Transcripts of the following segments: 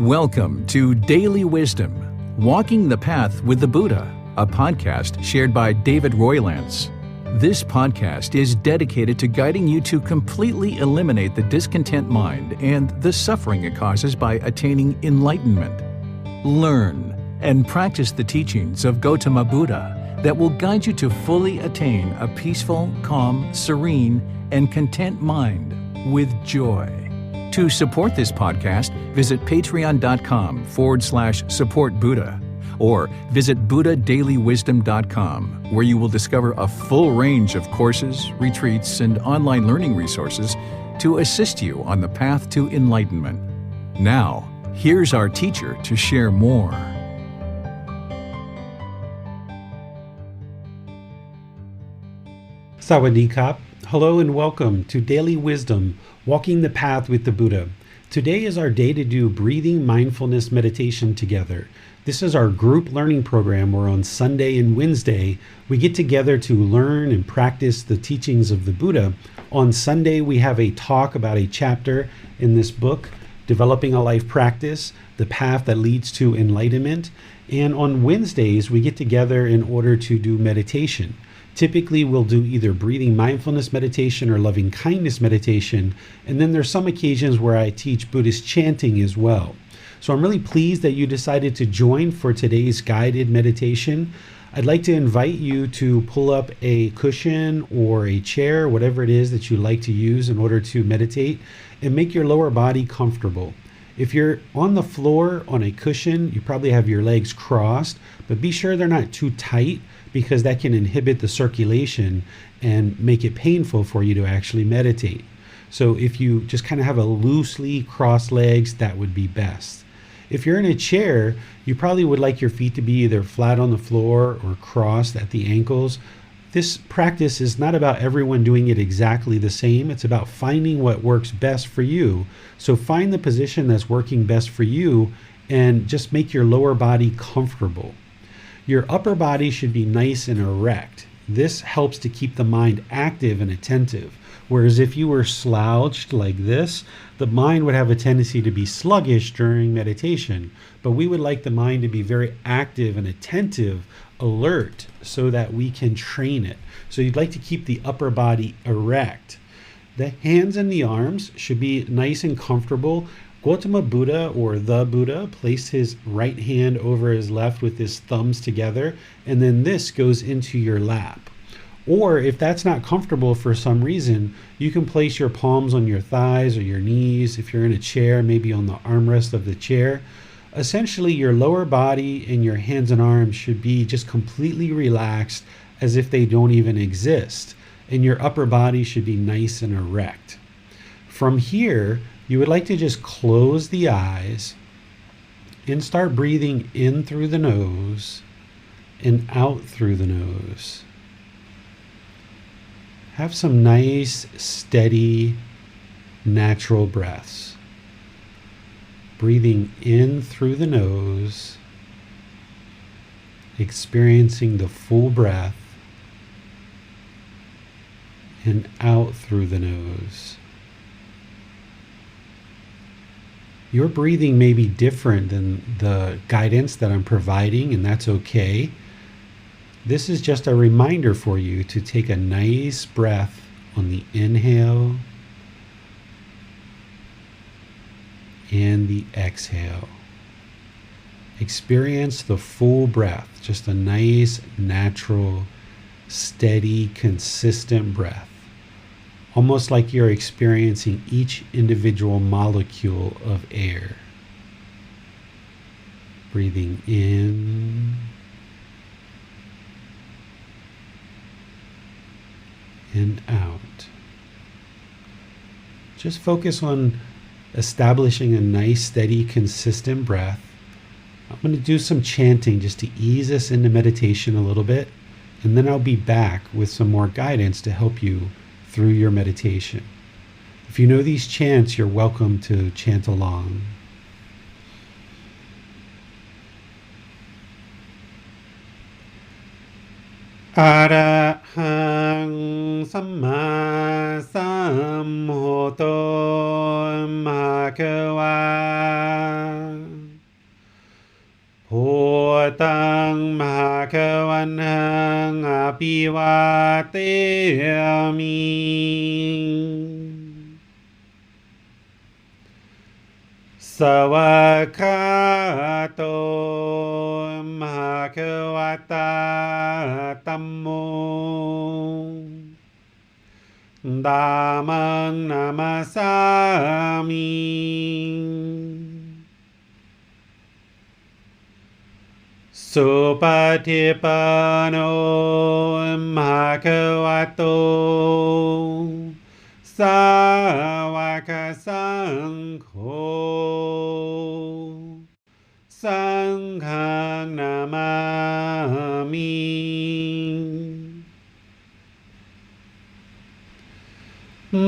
Welcome to Daily Wisdom, Walking the Path with the Buddha, a podcast shared by David Roylance. This podcast is dedicated to guiding you to completely eliminate the discontent mind and the suffering it causes by attaining enlightenment. Learn and practice the teachings of Gotama Buddha that will guide you to fully attain a peaceful, calm, serene, and content mind with joy. To support this podcast, visit patreon.com/support Buddha or visit buddhadailywisdom.com, where you will discover a full range of courses, retreats, and online learning resources to assist you on the path to enlightenment. Now, here's our teacher to share more. Sawadee Kap. Hello and welcome to Daily Wisdom, Walking the Path with the Buddha. Today is our day to do Breathing Mindfulness Meditation together. This is our group learning program where on Sunday and Wednesday we get together to learn and practice the teachings of the Buddha. On Sunday we have a talk about a chapter in this book, Developing a Life Practice, the path that leads to enlightenment. And on Wednesdays we get together in order to do meditation. Typically, we'll do either breathing mindfulness meditation or loving kindness meditation. And then there's some occasions where I teach Buddhist chanting as well. So I'm really pleased that you decided to join for today's guided meditation. I'd like to invite you to pull up a cushion or a chair, whatever it is that you like to use in order to meditate, and make your lower body comfortable. If you're on the floor on a cushion, you probably have your legs crossed, but be sure they're not too tight, because that can inhibit the circulation and make it painful for you to actually meditate. So if you just kind of have a loosely crossed legs, that would be best. If you're in a chair, you probably would like your feet to be either flat on the floor or crossed at the ankles. This practice is not about everyone doing it exactly the same. It's about finding what works best for you. So find the position that's working best for you and just make your lower body comfortable. Your upper body should be nice and erect. This helps to keep the mind active and attentive. Whereas if you were slouched like this, the mind would have a tendency to be sluggish during meditation. But we would like the mind to be very active and attentive, alert, so that we can train it. So you'd like to keep the upper body erect. The hands and the arms should be nice and comfortable. Gotama Buddha, or the Buddha, placed his right hand over his left with his thumbs together, and then this goes into your lap. Or if that's not comfortable for some reason, you can place your palms on your thighs or your knees. If you're in a chair, maybe on the armrest of the chair. Essentially, your lower body and your hands and arms should be just completely relaxed, as if they don't even exist. And your upper body should be nice and erect. From here, you would like to just close the eyes and start breathing in through the nose and out through the nose. Have some nice, steady, natural breaths. Breathing in through the nose, experiencing the full breath, and out through the nose. Your breathing may be different than the guidance that I'm providing, and that's okay. This is just a reminder for you to take a nice breath on the inhale and the exhale. Experience the full breath, just a nice, natural, steady, consistent breath. Almost like you're experiencing each individual molecule of air. Breathing in and out. Just focus on establishing a nice, steady, consistent breath. I'm going to do some chanting just to ease us into meditation a little bit, and then I'll be back with some more guidance to help you through your meditation. If you know these chants, you're welcome to chant along. Arahang Samma Sambuddho Bhagava ปิวาเตมิสวากขาโตมหะควตาธัมโมธัมมังนามัสสามิสุปฏิปันโนภะคะวะโตสาวกสังโฆสังฆังนามามิ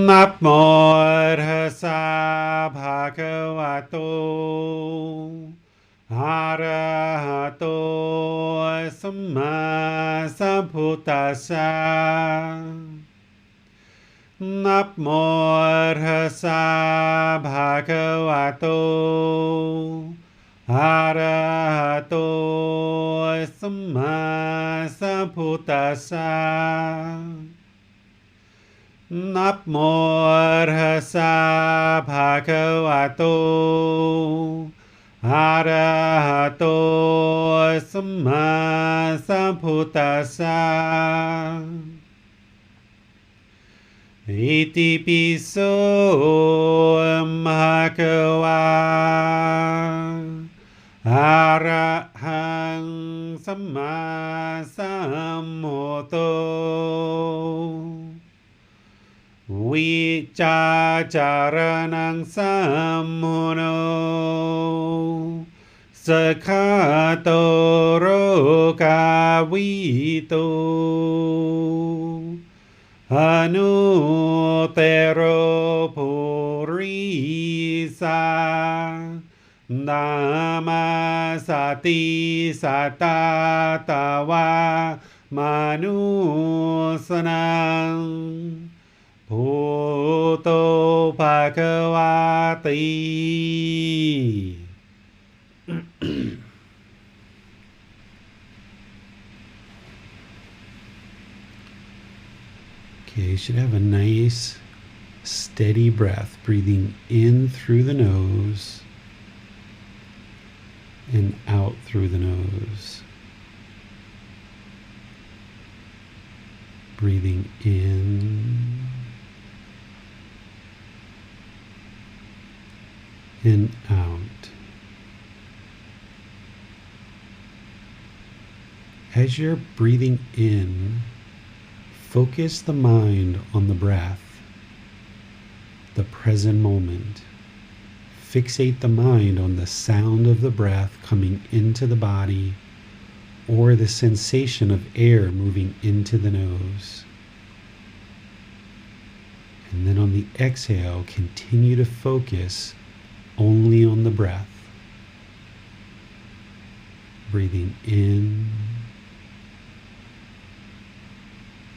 นะโมตัสสะภะคะวะโตอะระหะโตสัมมาสัมพุทธัสสะนะโมตัสสะภะคะวะโตอะระหะโตสัมมาสัมพุทธัสสะนะโมตัสสะภะคะวะโตอะระหะโตสัมมาสัมพุทธัสสะอิติปิโสภะคะวะอะระหังสัมมาสัมพุทโธวิจาจารณังสัมมุโนสกขาโตโรกาวิโตอนุเตโรปุริสานามาสติสัตตาตาวามนุสนังพุทโธภควาติ Okay, you should have a nice steady breath, breathing in through the nose and out through the nose. Breathing in and out. As you're breathing in, focus the mind on the breath, the present moment. Fixate the mind on the sound of the breath coming into the body or the sensation of air moving into the nose. And then on the exhale, continue to focus only on the breath. Breathing in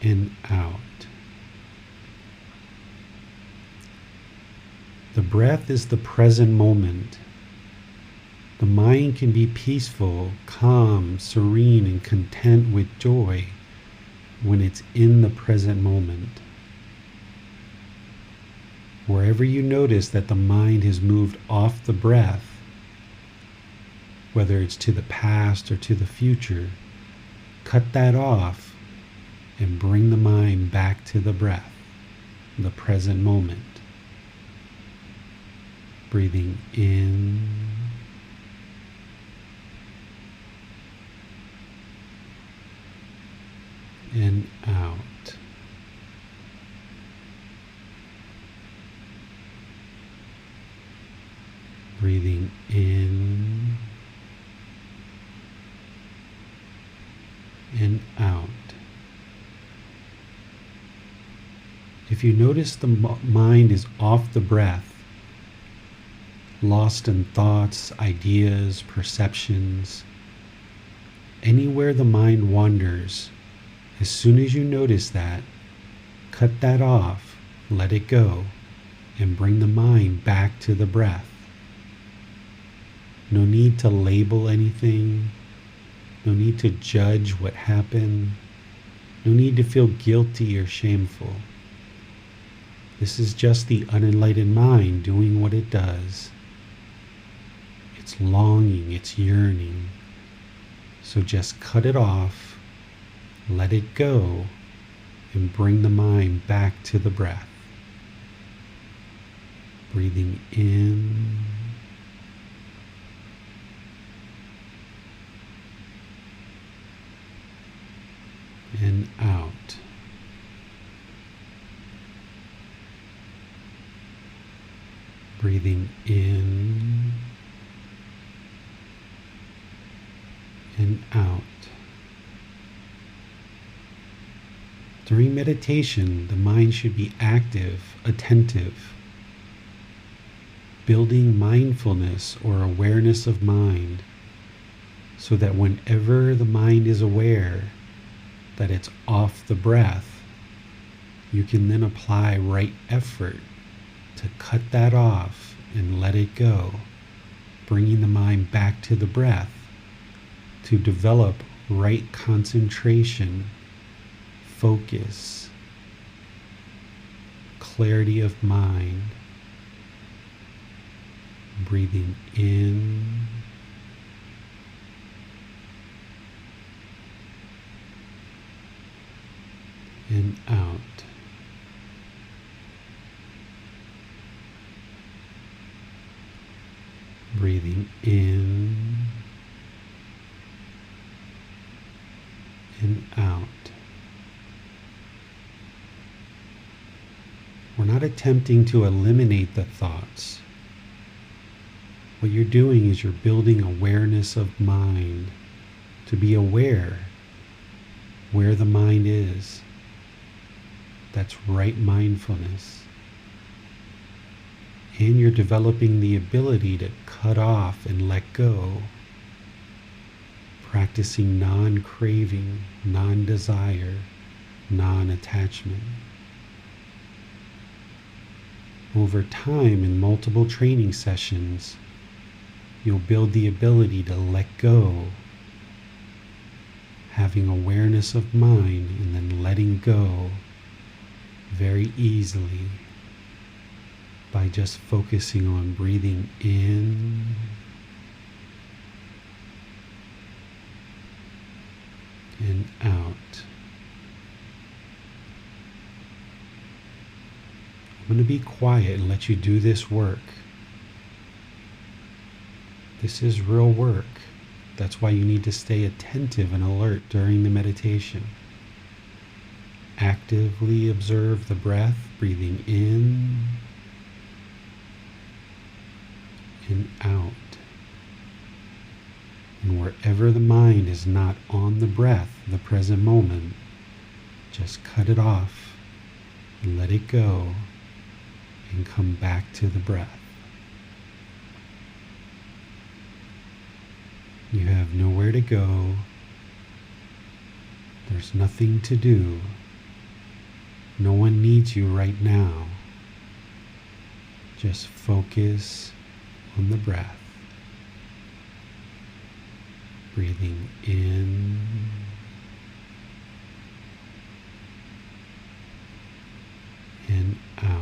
and out. The breath is the present moment. The mind can be peaceful, calm, serene, and content with joy when it's in the present moment. Wherever you notice that the mind has moved off the breath, whether it's to the past or to the future, cut that off and bring the mind back to the breath, the present moment. Breathing in and out. Breathing in and out. If you notice the mind is off the breath, lost in thoughts, ideas, perceptions, anywhere the mind wanders, as soon as you notice that, cut that off, let it go, and bring the mind back to the breath. No need to label anything, no need to judge what happened. No need to feel guilty or shameful. This is just the unenlightened mind doing what it does. It's longing, it's yearning. So just cut it off, let it go, and bring the mind back to the breath. Breathing in and out. Breathing in and out. During meditation, the mind should be active, attentive, building mindfulness or awareness of mind, so that whenever the mind is aware that it's off the breath, you can then apply right effort to cut that off and let it go, bringing the mind back to the breath to develop right concentration, focus, clarity of mind. Breathing in and out. Breathing in and out. We're not attempting to eliminate the thoughts. What you're doing is you're building awareness of mind, to be aware where the mind is. That's right mindfulness. And you're developing the ability to cut off and let go, practicing non-craving, non-desire, non-attachment. Over time, in multiple training sessions, you'll build the ability to let go, having awareness of mind and then letting go very easily by just focusing on breathing in and out. I'm going to be quiet and let you do this work. This is real work. That's why you need to stay attentive and alert during the meditation. Actively observe the breath, breathing in and out. And wherever the mind is not on the breath, the present moment, just cut it off and let it go and come back to the breath. You have nowhere to go. There's nothing to do. No one needs you right now. Just focus on the breath. Breathing in and out.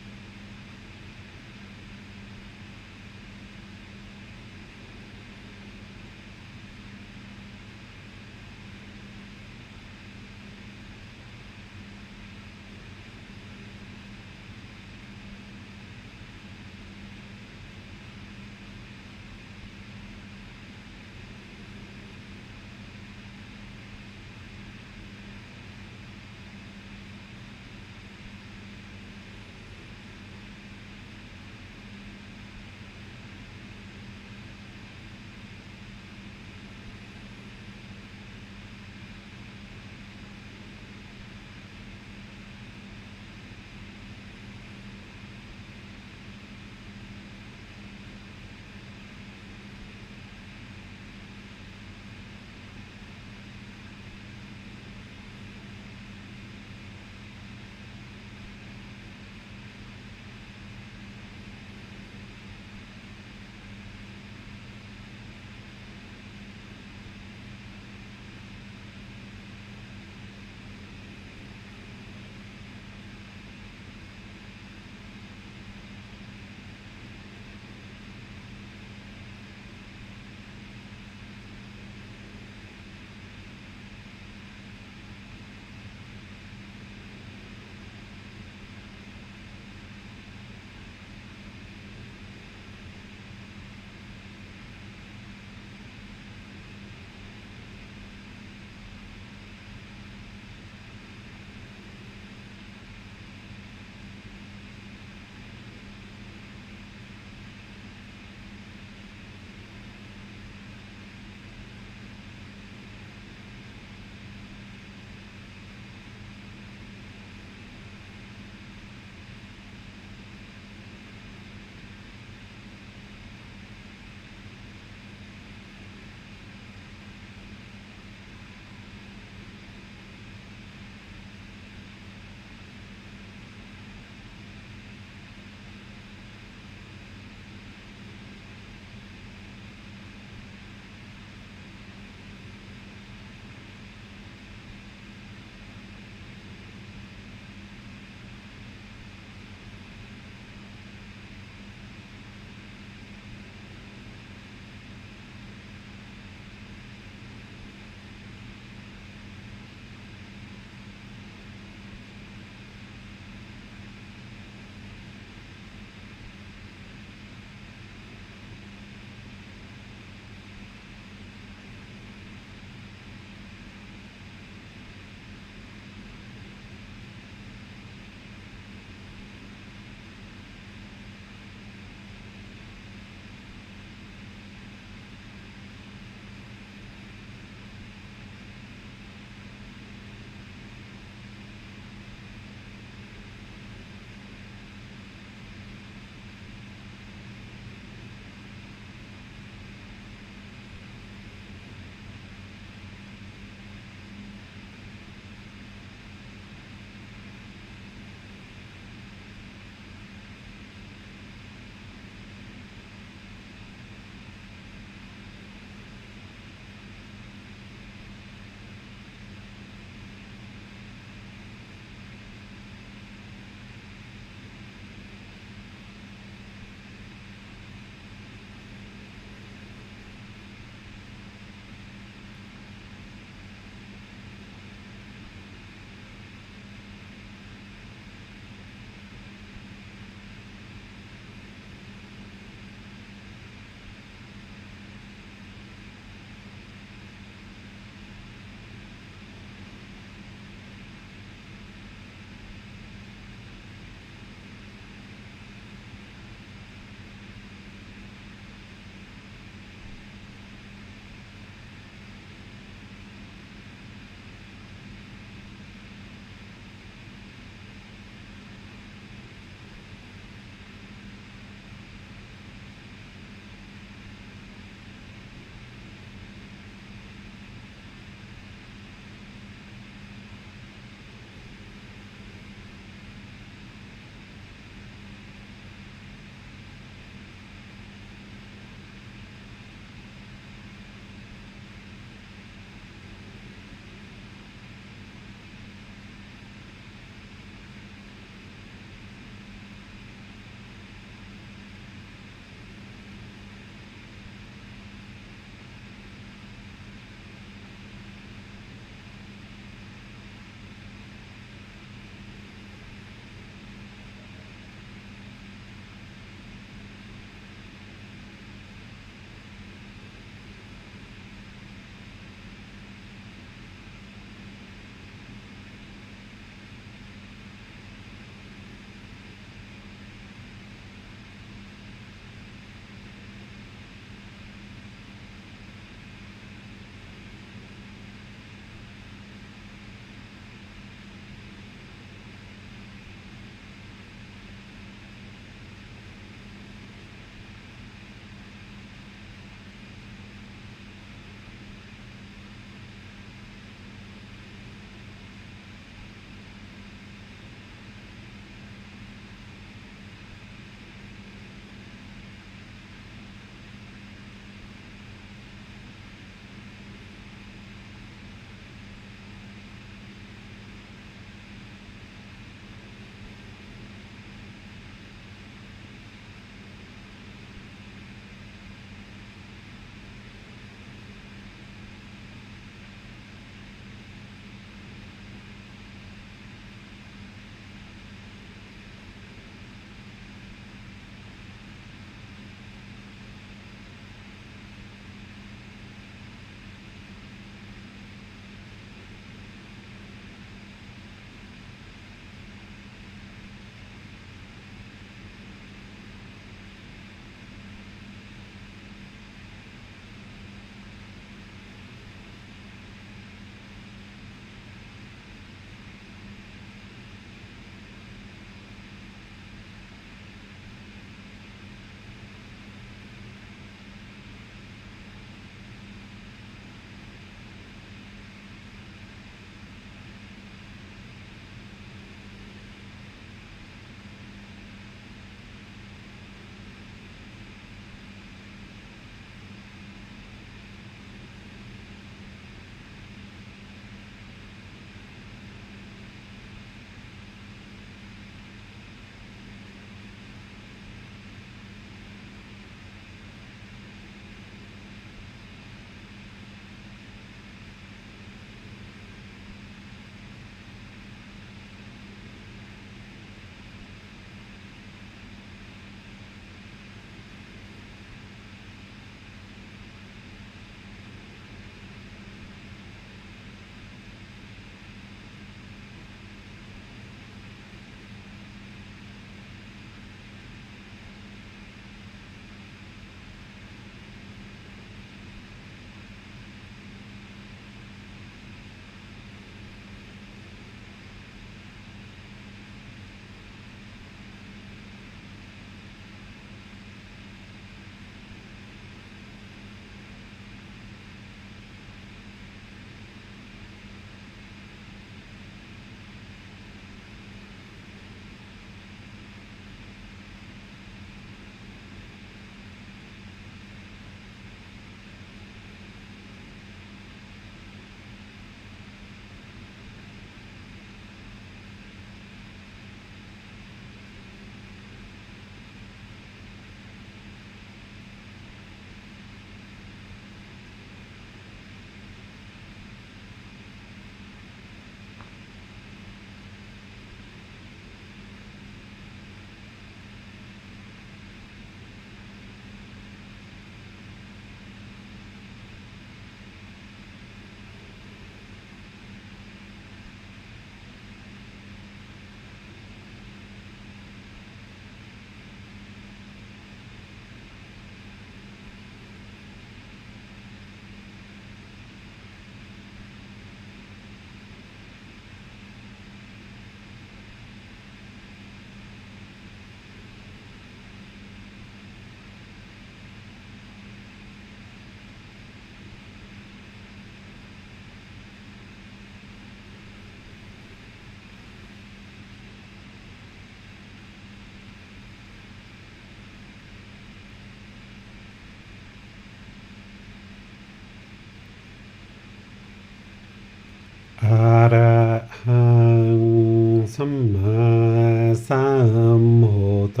มโหโต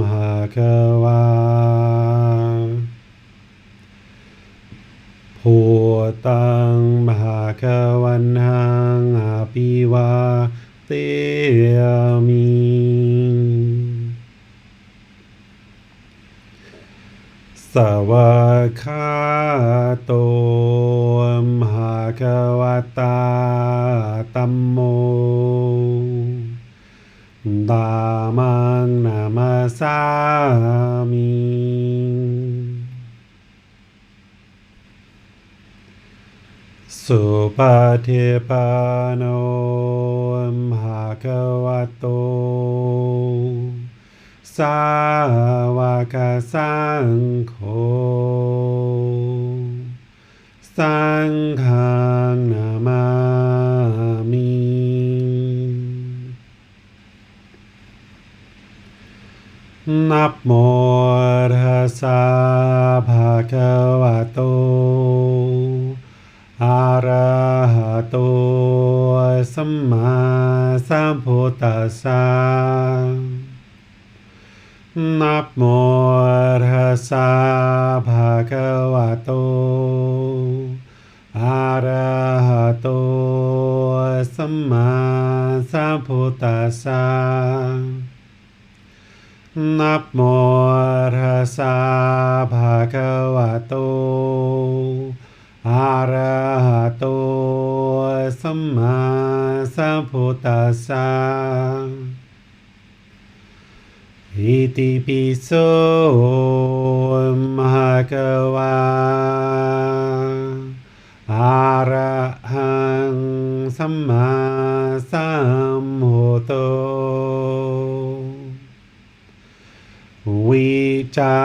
ภะคะวาพุทธังภะคะวันตังอะภิวาเทมิสวากขาโตภะคะวะตาธัมโมธัมมังนามัสสามิสุปฏิปันโนภะคะวะโตสาวกสังโฆสังฆังนามามินะโมตัสสะภะคะวะโตอะระหะโตสัมมาสัมพุทธัสสะนะโมตัสสะภะคะวะโตอะระหะโตสัมมาสัมพุทธัสสะนะโมตัสสะภะคะวะโตอะระหะโตสัมมาสัมพุทธัสสะอิติปิโสภะคะวะอะระหังสัมมาสัมพุทโธวิจา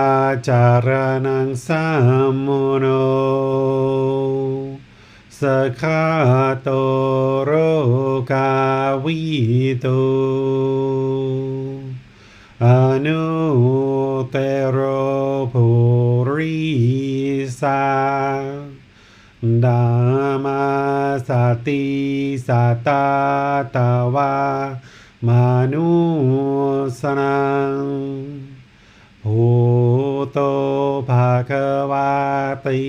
จารณังสัมมุโนสคาโตโรกาวิโตอนุเตโรภูริสาดามาสติสัตตาตวามานุสนังพุทโธภะคะวะติ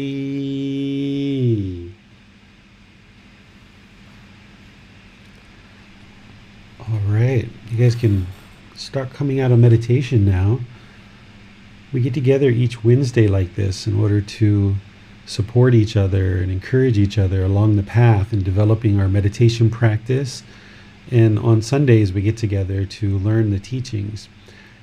All right, you guys can start coming out of meditation now. We get together each Wednesday like this in order to support each other and encourage each other along the path in developing our meditation practice. And on Sundays, we get together to learn the teachings.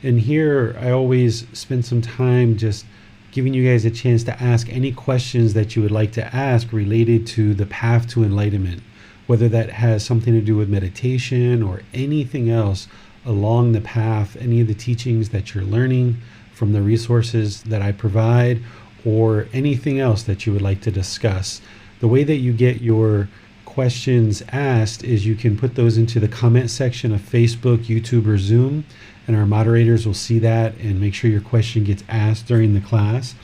And here, I always spend some time just giving you guys a chance to ask any questions that you would like to ask related to the path to enlightenment, whether that has something to do with meditation or anything else along the path, any of the teachings that you're learning from the resources that I provide, or anything else that you would like to discuss. The way that you get your questions asked is you can put those into the comment section of Facebook, YouTube, or Zoom, and our moderators will see that and make sure your question gets asked during the class.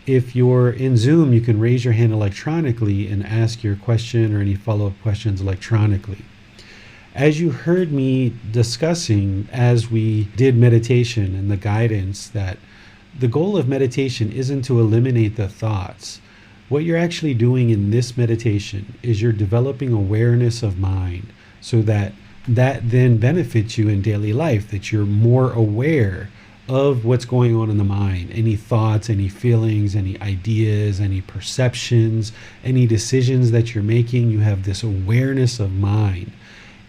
If you're in Zoom, you can raise your hand electronically and ask your question or any follow-up questions electronically. As you heard me discussing as we did meditation and the guidance, that the goal of meditation isn't to eliminate the thoughts. What you're actually doing in this meditation is you're developing awareness of mind so that then benefits you in daily life, that you're more aware of what's going on in the mind, any thoughts, any feelings, any ideas, any perceptions, any decisions that you're making. You have this awareness of mind.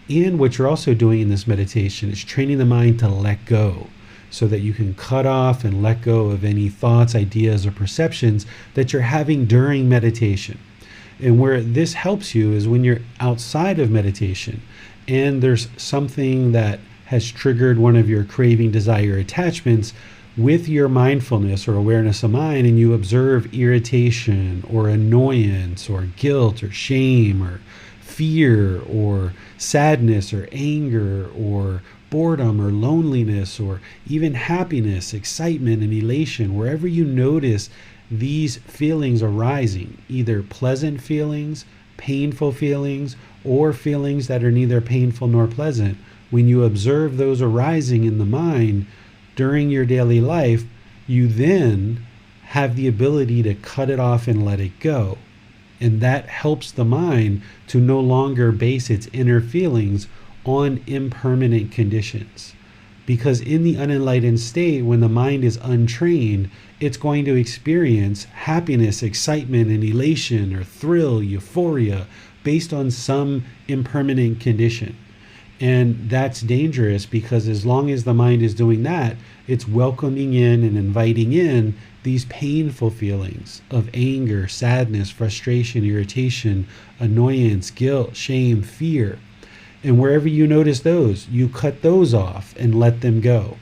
And what you're also doing in this meditation is training the mind to let go, so that you can cut off and let go of any thoughts, ideas, or perceptions that you're having during meditation. And where this helps you is when you're outside of meditation and there's something that has triggered one of your craving, desire, attachments with your mindfulness or awareness of mind, and you observe irritation or annoyance or guilt or shame or fear or sadness or anger or boredom or loneliness or even happiness, excitement, and elation. Wherever you notice these feelings arising, either pleasant feelings, painful feelings, or feelings that are neither painful nor pleasant, when you observe those arising in the mind during your daily life, you then have the ability to cut it off and let it go. And that helps the mind to no longer base its inner feelings on impermanent conditions. Because in the unenlightened state, when the mind is untrained, it's going to experience happiness, excitement, and elation, or thrill, euphoria, based on some impermanent condition. And that's dangerous, because as long as the mind is doing that, it's welcoming in and inviting in these painful feelings of anger, sadness, frustration, irritation, annoyance, guilt, shame, fear. And wherever you notice those, you cut those off and let them go.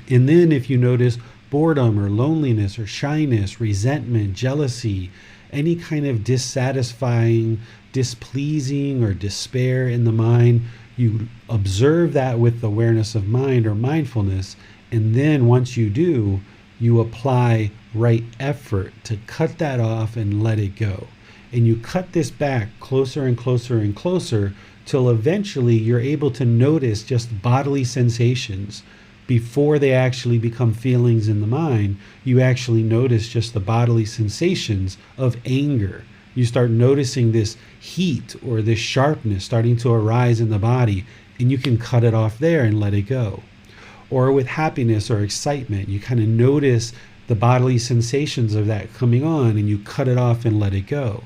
And then if you notice boredom or loneliness or shyness, resentment, jealousy, any kind of dissatisfying, displeasing, or despair in the mind, you observe that with awareness of mind or mindfulness. And then once you do, you apply right effort to cut that off and let it go. And you cut this back closer and closer and closer till eventually you're able to notice just bodily sensations before they actually become feelings in the mind. You actually notice just the bodily sensations of anger. You start noticing this heat or this sharpness starting to arise in the body, and you can cut it off there and let it go. Or with happiness or excitement, you kind of notice the bodily sensations of that coming on, and you cut it off and let it go.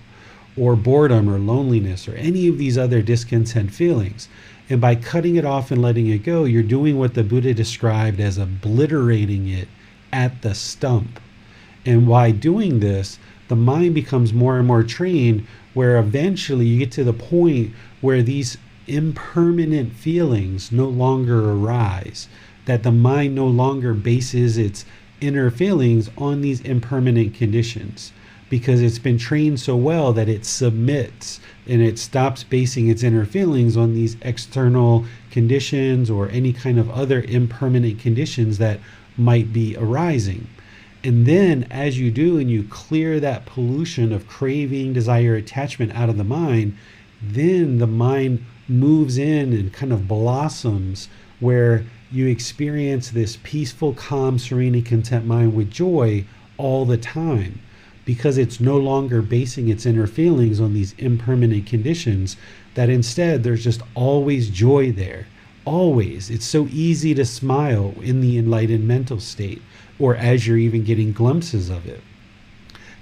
Or boredom or loneliness or any of these other discontent feelings. And by cutting it off and letting it go, you're doing what the Buddha described as obliterating it at the stump. And by doing this, the mind becomes more and more trained, where eventually you get to the point where these impermanent feelings no longer arise, that the mind no longer bases its inner feelings on these impermanent conditions, because it's been trained so well that it submits and it stops basing its inner feelings on these external conditions or any kind of other impermanent conditions that might be arising. And then as you do and you clear that pollution of craving, desire, attachment out of the mind, then the mind moves in and kind of blossoms, where you experience this peaceful, calm, serene, and content mind with joy all the time, because it's no longer basing its inner feelings on these impermanent conditions, that instead there's just always joy there. Always. It's so easy to smile in the enlightened mental state, or as you're even getting glimpses of it.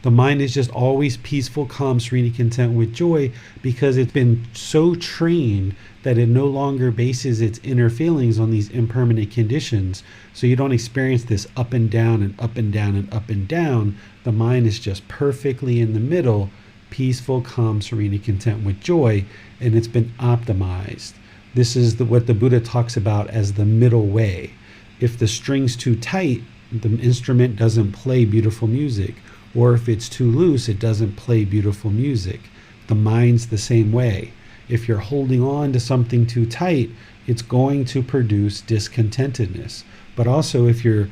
The mind is just always peaceful, calm, serene, and content with joy, because it's been so trained that it no longer bases its inner feelings on these impermanent conditions. So you don't experience this up and down and up and down and up and down. The mind is just perfectly in the middle, peaceful, calm, serene, and content with joy, and it's been optimized. This is what the Buddha talks about as the middle way. If the string's too tight, the instrument doesn't play beautiful music. Or if it's too loose, it doesn't play beautiful music. The mind's the same way. If you're holding on to something too tight, it's going to produce discontentedness. But also if you're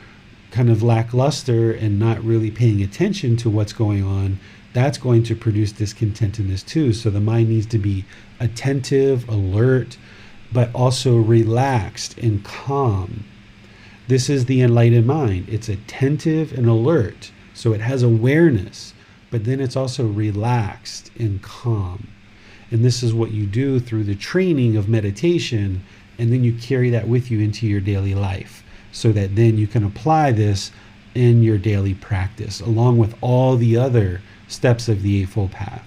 kind of lackluster and not really paying attention to what's going on, that's going to produce discontentedness too. So the mind needs to be attentive, alert, but also relaxed and calm. This is the enlightened mind. It's attentive and alert. So it has awareness, but then it's also relaxed and calm. And this is what you do through the training of meditation, and then you carry that with you into your daily life, so that then you can apply this in your daily practice, along with all the other steps of the Eightfold Path.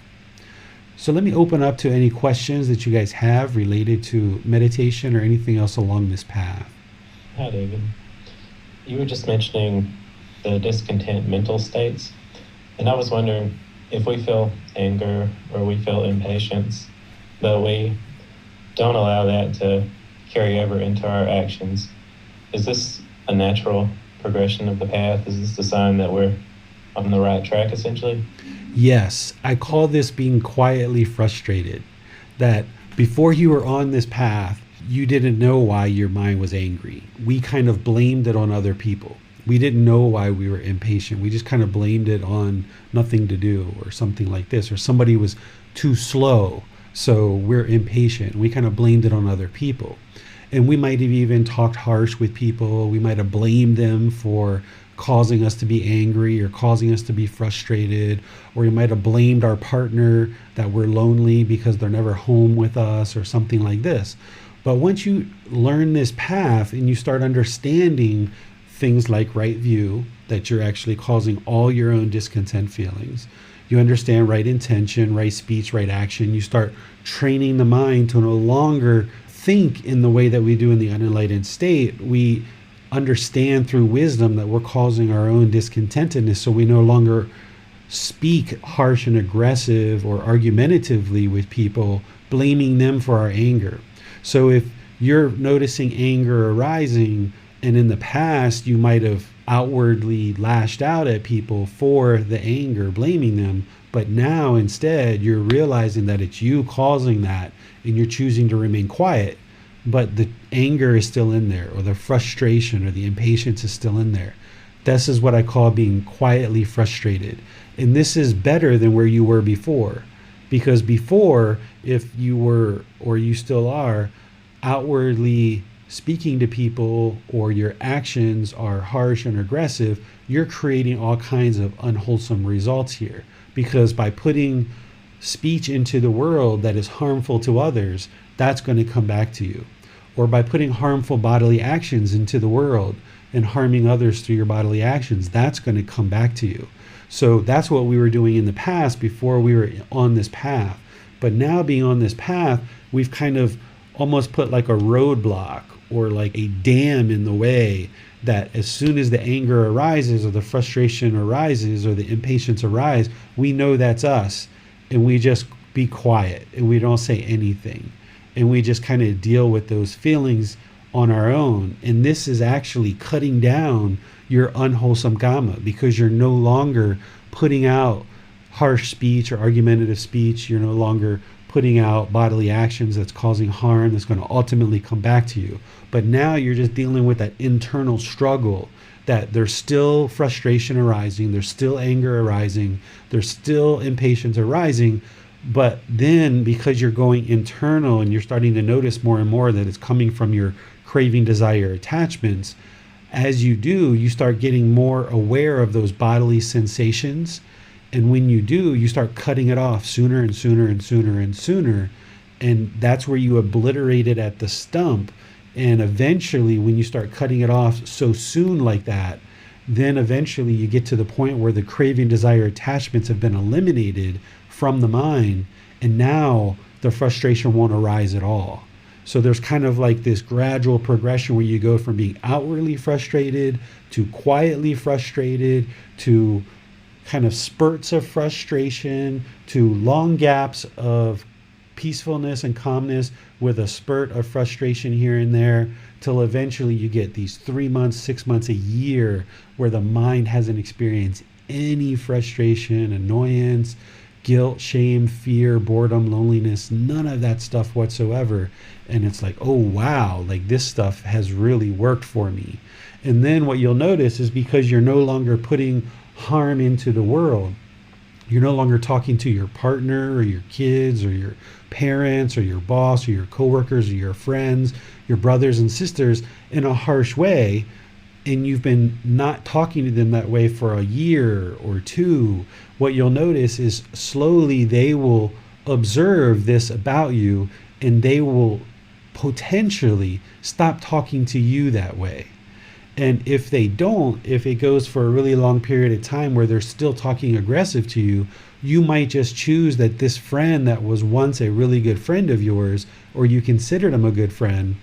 So let me open up to any questions that you guys have related to meditation or anything else along this path. Hi, David. You were just mentioning the discontent mental states, and I was wondering, if we feel anger or we feel impatience, but we don't allow that to carry over into our actions, is this a natural progression of the path? Is this a sign that we're on the right track, essentially? Yes, I call this being quietly frustrated, that before you were on this path, you didn't know why your mind was angry. We kind of blamed it on other people. We didn't know why we were impatient. We just kind of blamed it on nothing to do or something like this, or somebody was too slow, so we're impatient. We kind of blamed it on other people. And we might have even talked harsh with people. We might have blamed them for causing us to be angry or causing us to be frustrated, or we might have blamed our partner that we're lonely because they're never home with us or something like this. But once you learn this path and you start understanding things like right view, that you're actually causing all your own discontent feelings, you understand right intention, right speech, right action, you start training the mind to no longer think in the way that we do in the unenlightened state. We understand through wisdom that we're causing our own discontentedness, so we no longer speak harsh and aggressive or argumentatively with people, blaming them for our anger. So if you're noticing anger arising, and in the past you might have outwardly lashed out at people for the anger, blaming them, but now instead you're realizing that it's you causing that, and you're choosing to remain quiet, but the anger is still in there, or the frustration or the impatience is still in there. This is what I call being quietly frustrated. And this is better than where you were before. Because before, if you were, or you still are, outwardly speaking to people, or your actions are harsh and aggressive, you're creating all kinds of unwholesome results here. Because by putting speech into the world that is harmful to others, that's going to come back to you. Or by putting harmful bodily actions into the world and harming others through your bodily actions, that's going to come back to you. So that's what we were doing in the past before we were on this path. But now being on this path, we've kind of almost put like a roadblock or like a dam in the way, that as soon as the anger arises or the frustration arises or the impatience arises, we know that's us, and we just be quiet and we don't say anything. And we just kind of deal with those feelings on our own. And this is actually cutting down your unwholesome Gama, because you're no longer putting out harsh speech or argumentative speech. You're no longer putting out bodily actions that's causing harm, that's going to ultimately come back to you. But now you're just dealing with that internal struggle, that there's still frustration arising, there's still anger arising, there's still impatience arising. But then because you're going internal and you're starting to notice more and more that it's coming from your craving, desire, attachments, as you do, you start getting more aware of those bodily sensations. And when you do, you start cutting it off sooner and sooner and sooner and sooner. And that's where you obliterate it at the stump. And eventually, when you start cutting it off so soon like that, then eventually you get to the point where the craving, desire, attachments have been eliminated from the mind, and now the frustration won't arise at all. So there's kind of like this gradual progression where you go from being outwardly frustrated to quietly frustrated to kind of spurts of frustration to long gaps of peacefulness and calmness with a spurt of frustration here and there, till eventually you get these 3 months, 6 months, a year where the mind hasn't experienced any frustration, annoyance, guilt, shame, fear, boredom, loneliness, none of that stuff whatsoever. And it's like, oh wow, like this stuff has really worked for me. And then what you'll notice is, because you're no longer putting harm into the world, you're no longer talking to your partner or your kids or your parents or your boss or your coworkers or your friends, your brothers and sisters in a harsh way, and you've been not talking to them that way for a year or two. What you'll notice is slowly they will observe this about you, and they will potentially stop talking to you that way. And if they don't, if it goes for a really long period of time where they're still talking aggressive to you, you might just choose that this friend that was once a really good friend of yours, or you considered them a good friend,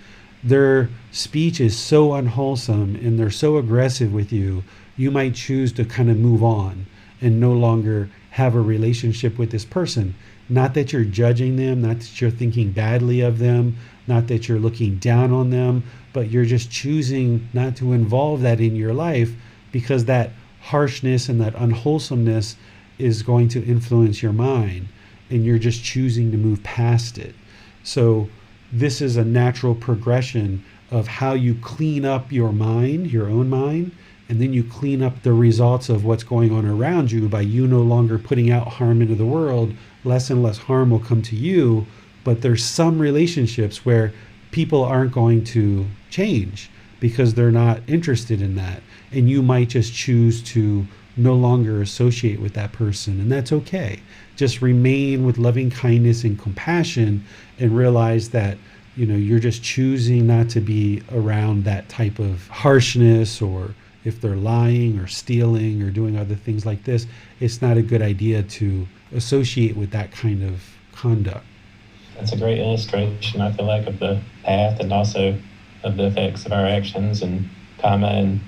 their speech is so unwholesome and they're so aggressive with you, you might choose to kind of move on and no longer have a relationship with this person. Not that you're judging them, not that you're thinking badly of them, not that you're looking down on them, but you're just choosing not to involve that in your life, because that harshness and that unwholesomeness is going to influence your mind, and you're just choosing to move past it. So this is a natural progression of how you clean up your mind, your own mind, and then you clean up the results of what's going on around you by you no longer putting out harm into the world. Less and less harm will come to you, but there's some relationships where people aren't going to change because they're not interested in that. And you might just choose to no longer associate with that person, and that's okay. Just remain with loving kindness and compassion and realize that you're just choosing not to be around that type of harshness, or if they're lying or stealing or doing other things like this, it's not a good idea to associate with that kind of conduct. That's a great illustration, I feel like, of the path and also of the effects of our actions and karma, and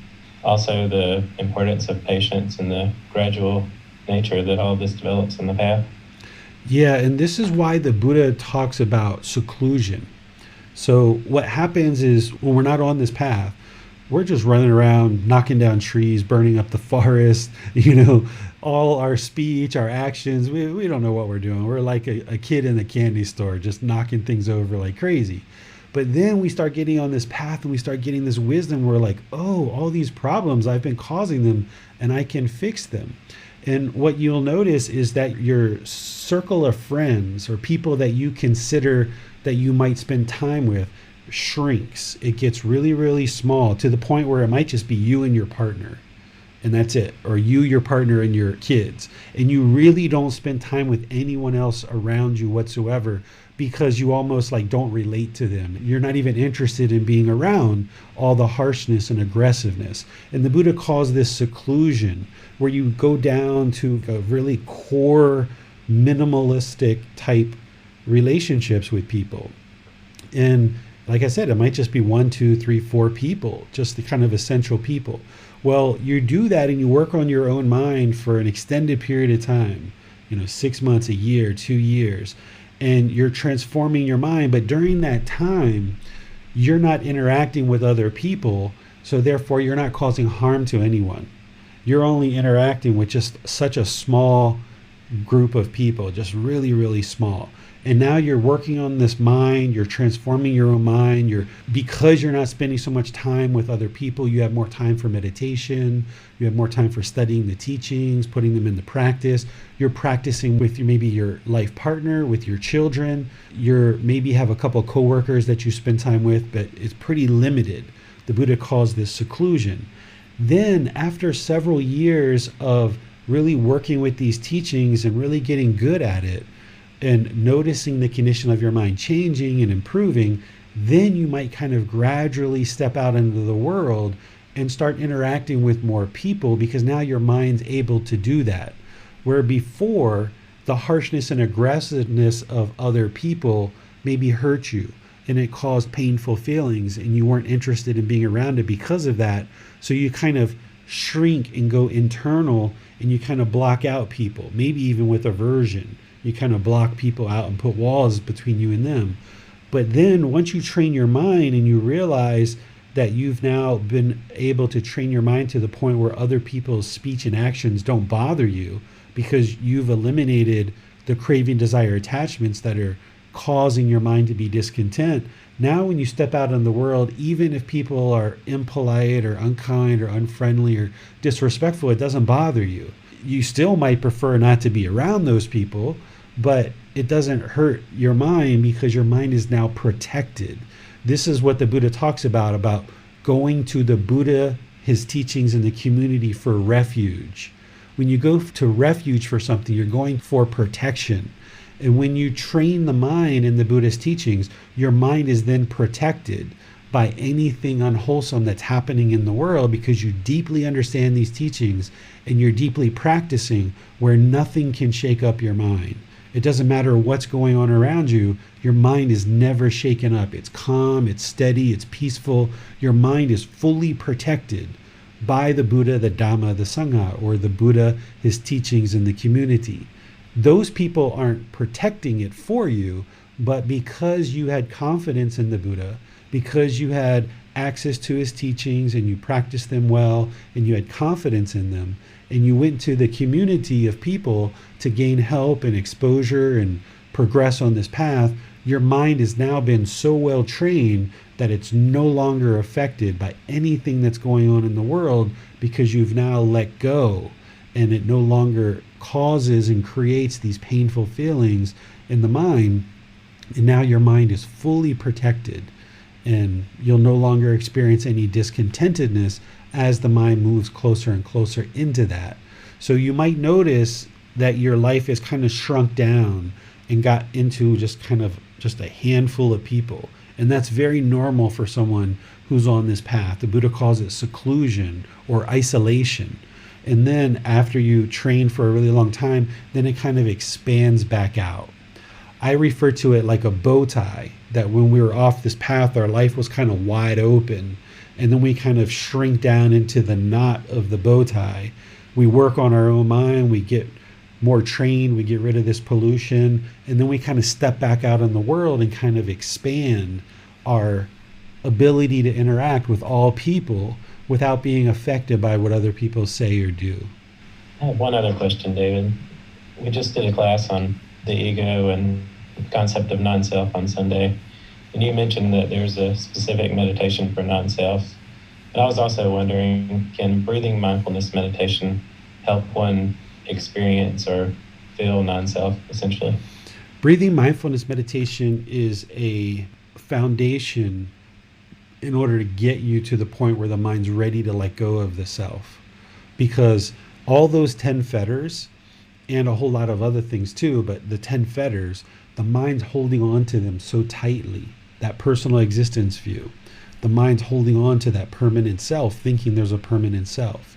also the importance of patience and the gradual nature that all this develops in the path. Yeah, and this is why the Buddha talks about seclusion. So what happens is when we're not on this path, we're just running around, knocking down trees, burning up the forest, all our speech, our actions, we don't know what we're doing. We're like a kid in the candy store, just knocking things over like crazy. But then we start getting on this path and we start getting this wisdom. We're like, oh, all these problems, I've been causing them and I can fix them. And what you'll notice is that your circle of friends or people that you consider that you might spend time with shrinks. It gets really, really small to the point where it might just be you and your partner. And that's it. Or you, your partner, and your kids. And you really don't spend time with anyone else around you whatsoever, because you almost like don't relate to them. You're not even interested in being around all the harshness and aggressiveness. And the Buddha calls this seclusion, where you go down to a really core, minimalistic type relationships with people. And like I said, it might just be 1, 2, 3, 4 people, just the kind of essential people. Well, you do that and you work on your own mind for an extended period of time, 6 months, a year, 2 years, and you're transforming your mind. But during that time, you're not interacting with other people, so therefore you're not causing harm to anyone. You're only interacting with just such a small group of people, just really, really small. And now you're working on this mind, you're transforming your own mind. Because you're not spending so much time with other people, you have more time for meditation, you have more time for studying the teachings, putting them into practice. You're practicing with maybe your life partner, with your children. You're maybe have a couple of coworkers that you spend time with, but it's pretty limited. The Buddha calls this seclusion. Then after several years of really working with these teachings and really getting good at it, and noticing the condition of your mind changing and improving, then you might kind of gradually step out into the world and start interacting with more people, because now your mind's able to do that. Where before, the harshness and aggressiveness of other people maybe hurt you and it caused painful feelings and you weren't interested in being around it because of that. So you kind of shrink and go internal and you kind of block out people, maybe even with aversion. You kind of block people out and put walls between you and them. But then once you train your mind and you realize that you've now been able to train your mind to the point where other people's speech and actions don't bother you, because you've eliminated the craving, desire, attachments that are causing your mind to be discontent. Now when you step out in the world, even if people are impolite or unkind or unfriendly or disrespectful, it doesn't bother you. You still might prefer not to be around those people, but it doesn't hurt your mind because your mind is now protected. This is what the Buddha talks about going to the Buddha, his teachings, and the community for refuge. When you go to refuge for something, you're going for protection. And when you train the mind in the Buddhist teachings, your mind is then protected by anything unwholesome that's happening in the world, because you deeply understand these teachings and you're deeply practicing where nothing can shake up your mind. It doesn't matter what's going on around you, your mind is never shaken up. It's calm, it's steady, it's peaceful. Your mind is fully protected by the Buddha, the Dhamma, the Sangha, or the Buddha, his teachings, and the community. Those people aren't protecting it for you, but because you had confidence in the Buddha, because you had access to his teachings and you practiced them well and you had confidence in them, and you went to the community of people to gain help and exposure and progress on this path, your mind has now been so well trained that it's no longer affected by anything that's going on in the world, because you've now let go and it no longer causes and creates these painful feelings in the mind. And now your mind is fully protected. and you'll no longer experience any discontentedness as the mind moves closer and closer into that. So you might notice that your life is kind of shrunk down and got into just a handful of people. And that's very normal for someone who's on this path. The Buddha calls it seclusion or isolation. And then after you train for a really long time, then it kind of expands back out. I refer to it like a bow tie, that when we were off this path, our life was kind of wide open. And then we kind of shrink down into the knot of the bow tie. We work on our own mind, we get more trained, we get rid of this pollution, and then we kind of step back out in the world and kind of expand our ability to interact with all people without being affected by what other people say or do. I have one other question, David. We just did a class on the ego and the concept of non-self on Sunday, and you mentioned that there's a specific meditation for non-self. And I was also wondering, can breathing mindfulness meditation help one experience or feel non-self, essentially? Breathing mindfulness meditation is a foundation in order to get you to the point where the mind's ready to let go of the self. Because all those 10 fetters, and a whole lot of other things too, but the 10 fetters, the mind's holding on to them so tightly. That personal existence view, the mind's holding on to that permanent self, thinking there's a permanent self,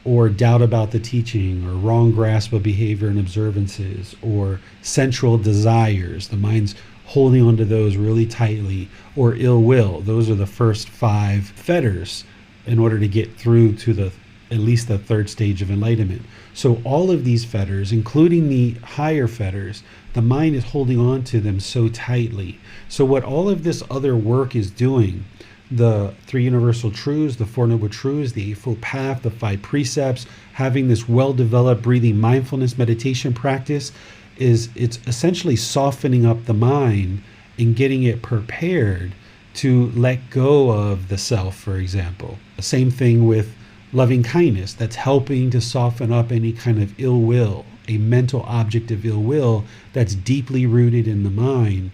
or doubt about the teaching, or wrong grasp of behavior and observances, or sensual desires. The mind's holding on to those really tightly, or ill will. Those are the first 5 fetters in order to get through to at least the 3rd stage of enlightenment. So all of these fetters, including the higher fetters, the mind is holding on to them so tightly. So what all of this other work is doing, the 3 universal truths, the 4 noble truths, the Eightfold Path, the 5 precepts, having this well-developed breathing mindfulness meditation practice, it's essentially softening up the mind and getting it prepared to let go of the self, for example. The same thing with loving kindness, that's helping to soften up any kind of ill will, a mental object of ill will that's deeply rooted in the mind.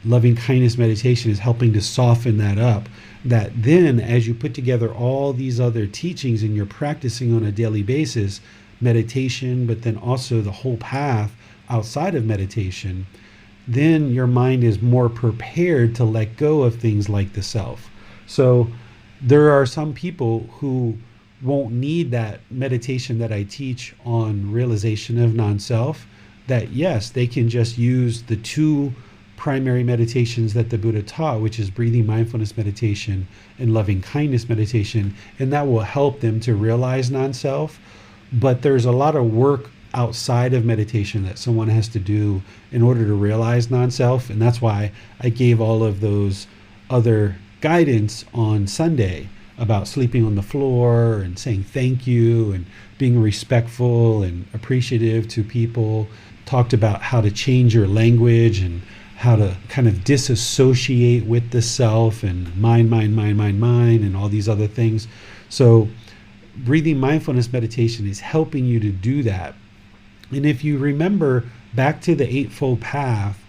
Loving kindness meditation is helping to soften that up. That then, as you put together all these other teachings and you're practicing on a daily basis, meditation, but then also the whole path outside of meditation, then your mind is more prepared to let go of things like the self. So there are some people who won't need that meditation that I teach on realization of non-self, that yes, they can just use the 2 primary meditations that the Buddha taught, which is breathing mindfulness meditation and loving kindness meditation, and that will help them to realize non-self. But there's a lot of work outside of meditation that someone has to do in order to realize non-self, and that's why I gave all of those other guidance on Sunday about sleeping on the floor and saying thank you and being respectful and appreciative to people. Talked about how to change your language and how to kind of disassociate with the self and mind, and all these other things. So breathing mindfulness meditation is helping you to do that. And if you remember back to the Eightfold Path,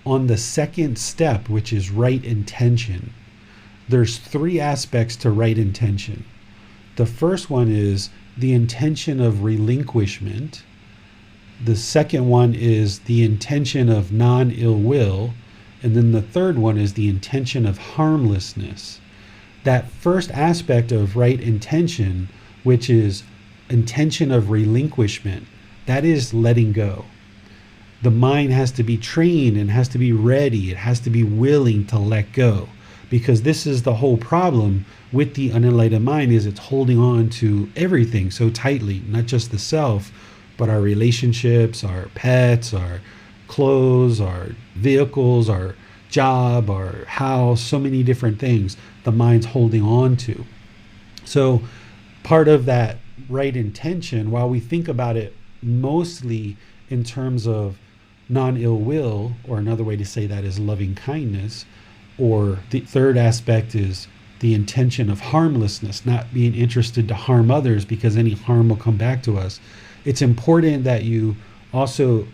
on the 2nd step, which is right intention, there's 3 aspects to right intention. The first one is the intention of relinquishment. The second one is the intention of non-ill will. And then the third one is the intention of harmlessness. That first aspect of right intention, which is intention of relinquishment, that is letting go. The mind has to be trained and has to be ready. It has to be willing to let go. Because this is the whole problem with the unenlightened mind, is it's holding on to everything so tightly, not just the self, but our relationships, our pets, our clothes, our vehicles, our job, our house, so many different things the mind's holding on to. So part of that right intention, while we think about it mostly in terms of non-ill will, or another way to say that is loving kindness, or the third aspect is the intention of harmlessness, not being interested to harm others because any harm will come back to us. It's important that you also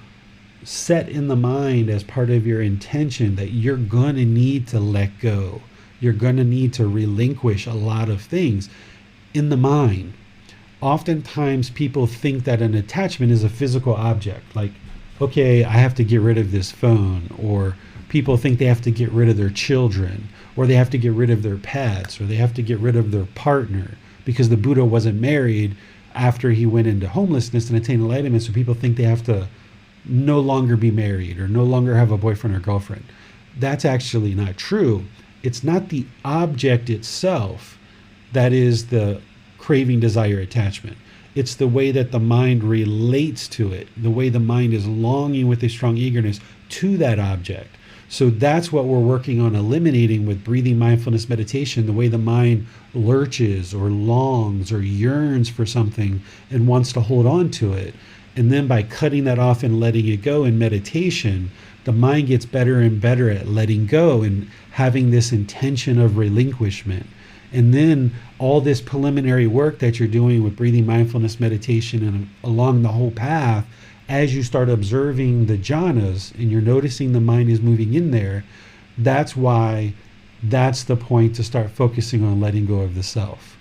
set in the mind as part of your intention that you're going to need to let go. You're going to need to relinquish a lot of things in the mind. Oftentimes people think that an attachment is a physical object, like, okay, I have to get rid of this phone, or people think they have to get rid of their children, or they have to get rid of their pets, or they have to get rid of their partner, because the Buddha wasn't married after he went into homelessness and attained enlightenment. So people think they have to no longer be married or no longer have a boyfriend or girlfriend. That's actually not true. It's not the object itself that is the craving, desire, attachment. It's the way that the mind relates to it, the way the mind is longing with a strong eagerness to that object. So that's what we're working on eliminating with breathing mindfulness meditation, the way the mind lurches or longs or yearns for something and wants to hold on to it. And then by cutting that off and letting it go in meditation, the mind gets better and better at letting go and having this intention of relinquishment. And then all this preliminary work that you're doing with breathing mindfulness meditation and along the whole path, as you start observing the jhanas and you're noticing the mind is moving in there, that's why that's the point to start focusing on letting go of the self.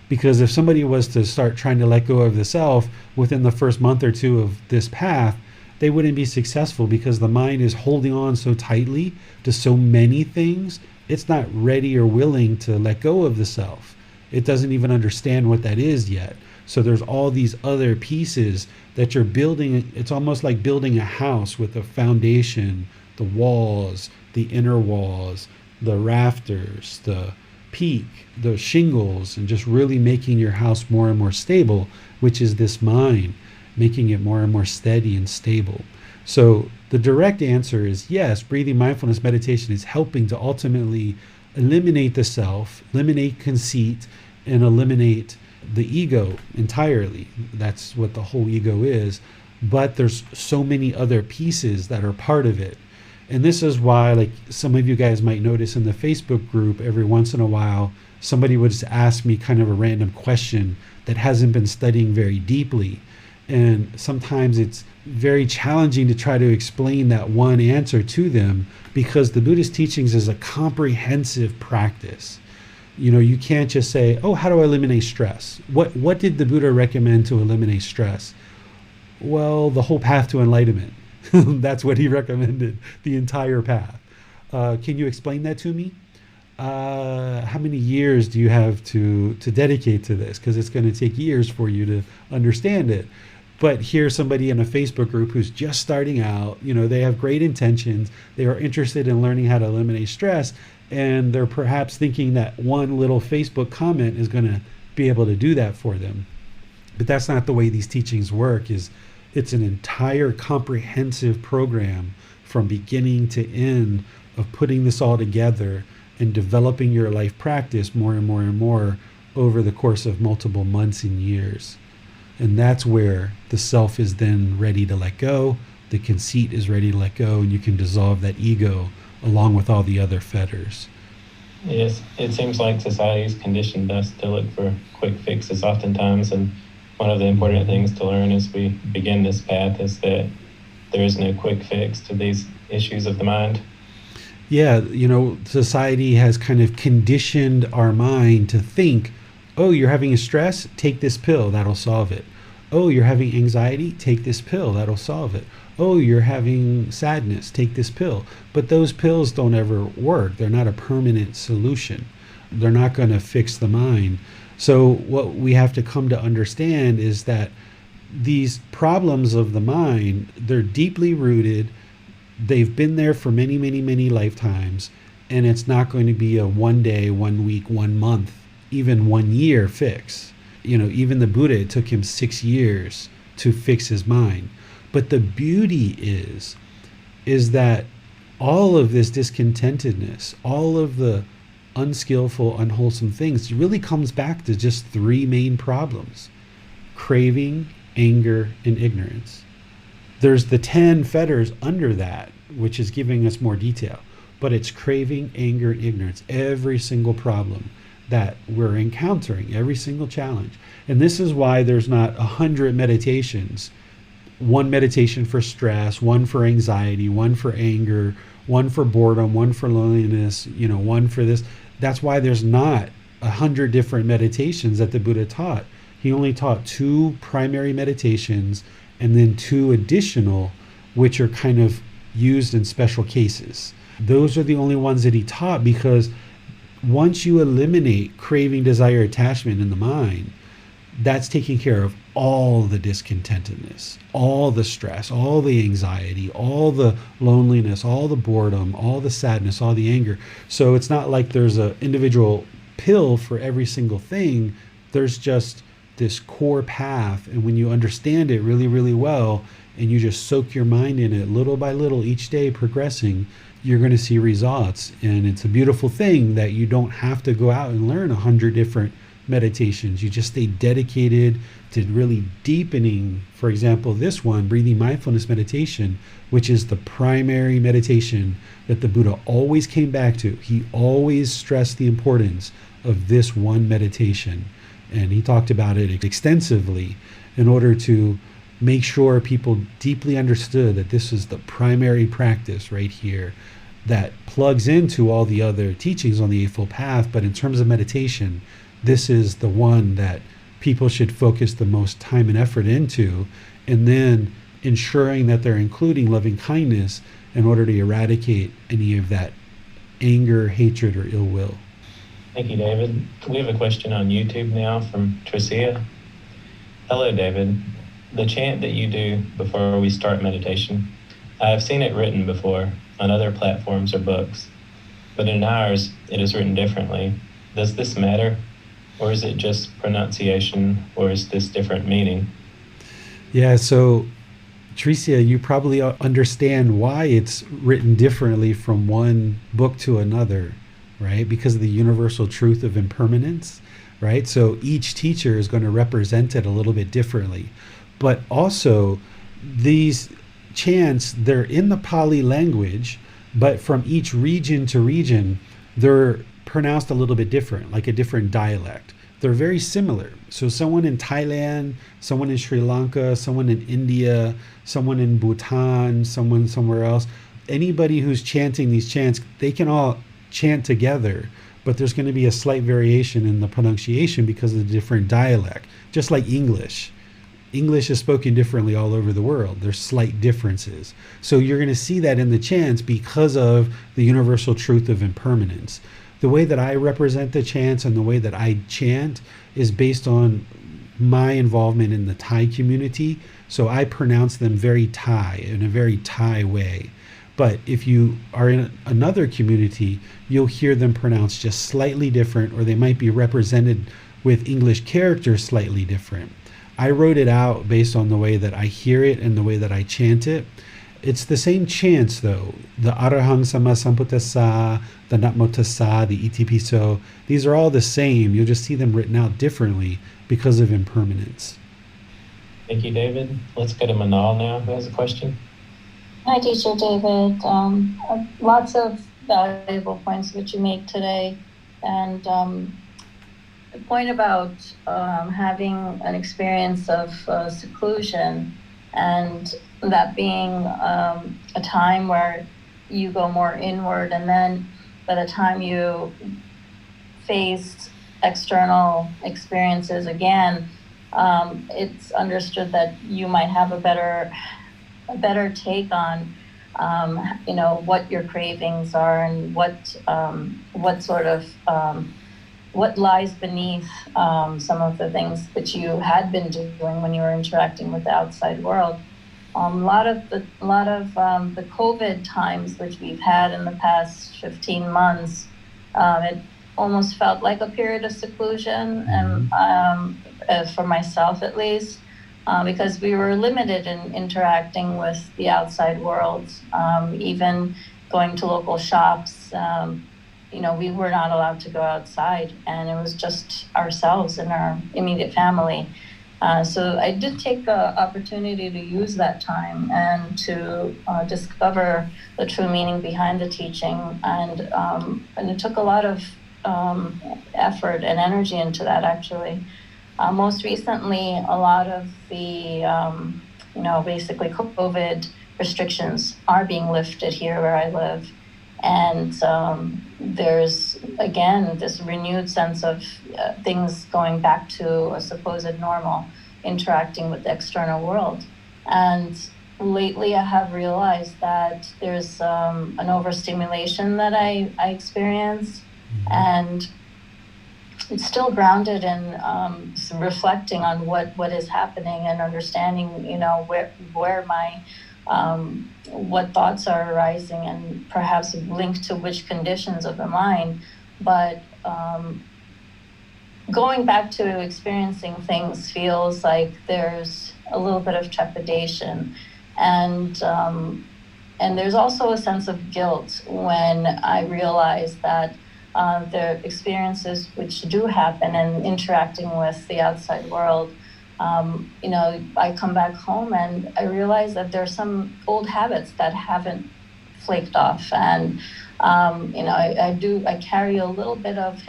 Because if somebody was to start trying to let go of the self within the first month or two of this path, they wouldn't be successful, because the mind is holding on so tightly to so many things. It's not ready or willing to let go of the self. It doesn't even understand what that is yet. So there's all these other pieces that you're building. It's almost like building a house with a foundation, the walls, the inner walls, the rafters, the peak, the shingles, and just really making your house more and more stable, which is this mind, making it more and more steady and stable. So the direct answer is yes, breathing mindfulness meditation is helping to ultimately eliminate the self, eliminate conceit, and eliminate the ego entirely. That's what the whole ego is. But there's so many other pieces that are part of it. And this is why, like, some of you guys might notice in the Facebook group, every once in a while, somebody would just ask me kind of a random question that hasn't been studying very deeply. And sometimes it's very challenging to try to explain that one answer to them, because the Buddhist teachings is a comprehensive practice. You know, you can't just say, oh, how do I eliminate stress? What did the Buddha recommend to eliminate stress? Well, the whole path to enlightenment. That's what he recommended, the entire path. Can you explain that to me? How many years do you have to dedicate to this? Because it's going to take years for you to understand it. But here's somebody in a Facebook group who's just starting out. You know, they have great intentions. They are interested in learning how to eliminate stress. And they're perhaps thinking that one little Facebook comment is going to be able to do that for them. But that's not the way these teachings work. It's an entire comprehensive program from beginning to end of putting this all together and developing your life practice more and more and more over the course of multiple months and years. And that's where the self is then ready to let go, the conceit is ready to let go, and you can dissolve that ego along with all the other fetters. Yes, it seems like society's conditioned us to look for quick fixes oftentimes, and one of the important things to learn as we begin this path is that there is no quick fix to these issues of the mind. Yeah, you know, society has kind of conditioned our mind to think, oh, you're having a stress, take this pill, that'll solve it. Oh, you're having anxiety, take this pill, that'll solve it. Oh, you're having sadness, take this pill. But those pills don't ever work. They're not a permanent solution. They're not going to fix the mind. So what we have to come to understand is that these problems of the mind, they're deeply rooted. They've been there for many, many, many lifetimes. And it's not going to be a 1 day, 1 week, 1 month, even 1 year fix. You know, even the Buddha, it took him 6 years to fix his mind. But the beauty is that all of this discontentedness, all of the unskillful, unwholesome things, really comes back to just 3 main problems: craving, anger, and ignorance. There's the 10 fetters under that, which is giving us more detail, but it's craving, anger, and ignorance, every single problem that we're encountering, every single challenge. And this is why there's not 100 meditations, one meditation for stress, one for anxiety, one for anger, one for boredom, one for loneliness, one for this. That's why there's not 100 different meditations that the Buddha taught. He only taught 2 primary meditations and then 2 additional, which are kind of used in special cases. Those are the only ones that he taught, because once you eliminate craving, desire, attachment in the mind, that's taking care of all the discontentedness, all the stress, all the anxiety, all the loneliness, all the boredom, all the sadness, all the anger. So it's not like there's an individual pill for every single thing. There's just this core path. And when you understand it really, really well, and you just soak your mind in it little by little, each day progressing, you're going to see results. And it's a beautiful thing that you don't have to go out and learn 100 different meditations. You just stay dedicated to really deepening, for example, this one, Breathing Mindfulness Meditation, which is the primary meditation that the Buddha always came back to. He always stressed the importance of this one meditation. And he talked about it extensively in order to make sure people deeply understood that this is the primary practice right here that plugs into all the other teachings on the Eightfold Path. But in terms of meditation, this is the one that people should focus the most time and effort into, and then ensuring that they're including loving kindness in order to eradicate any of that anger, hatred, or ill will. Thank you, David. We have a question on YouTube now from Tricia. Hello, David. The chant that you do before we start meditation, I have seen it written before on other platforms or books, but in ours, it is written differently. Does this matter? Or is it just pronunciation, or is this different meaning? Yeah, so Tricia, you probably understand why it's written differently from one book to another, right? Because of the universal truth of impermanence, right? So each teacher is going to represent it a little bit differently. But also, these chants, they're in the Pali language, but from each region to region, they're pronounced a little bit different, like a different dialect. They're very similar. So someone in Thailand, someone in Sri Lanka, someone in India, someone in Bhutan, someone somewhere else, anybody who's chanting these chants, they can all chant together, but there's going to be a slight variation in the pronunciation because of the different dialect. Just like English. English is spoken differently all over the world. There's slight differences. So you're going to see that in the chants because of the universal truth of impermanence. The way that I represent the chants and the way that I chant is based on my involvement in the Thai community. So I pronounce them very Thai, in a very Thai way. But if you are in another community, you'll hear them pronounced just slightly different, or they might be represented with English characters slightly different. I wrote it out based on the way that I hear it and the way that I chant it. It's the same chants though. The Arahang Sama Sambuddhassa, the Namo Tassa, the Iti Piso, these are all the same. You'll just see them written out differently because of impermanence. Thank you, David. Let's go to Manal now, who has a question. Hi, Teacher David. Lots of valuable points which you make today. And the point about having an experience of seclusion, and that being a time where you go more inward, and then by the time you face external experiences again, it's understood that you might have a better take on what your cravings are and what sort of what lies beneath some of the things that you had been doing when you were interacting with the outside world. A lot of the COVID times which we've had in the past 15 months, it almost felt like a period of seclusion, and for myself at least, because we were limited in interacting with the outside world, even going to local shops. We were not allowed to go outside, and it was just ourselves and our immediate family. So I did take the opportunity to use that time and to discover the true meaning behind the teaching, and it took a lot of effort and energy into that, actually. Most recently, a lot of the, basically COVID restrictions are being lifted here where I live. And there's, again, this renewed sense of things going back to a supposed normal, interacting with the external world. And lately I have realized that there's an overstimulation that I experience, and it's still grounded in reflecting on what is happening and understanding, where my what thoughts are arising and perhaps linked to which conditions of the mind. But going back to experiencing things feels like there's a little bit of trepidation, and there's also a sense of guilt when I realize that the experiences which do happen and interacting with the outside world, I come back home and I realize that there's some old habits that haven't flaked off. And, I carry a little bit of,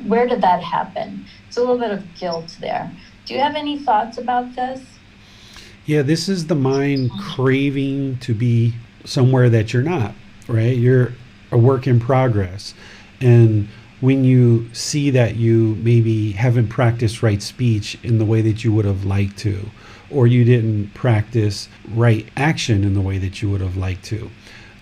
where did that happen? It's a little bit of guilt there. Do you have any thoughts about this? Yeah, this is the mind craving to be somewhere that you're not, right? You're a work in progress. And when you see that you maybe haven't practiced right speech in the way that you would have liked to, or you didn't practice right action in the way that you would have liked to,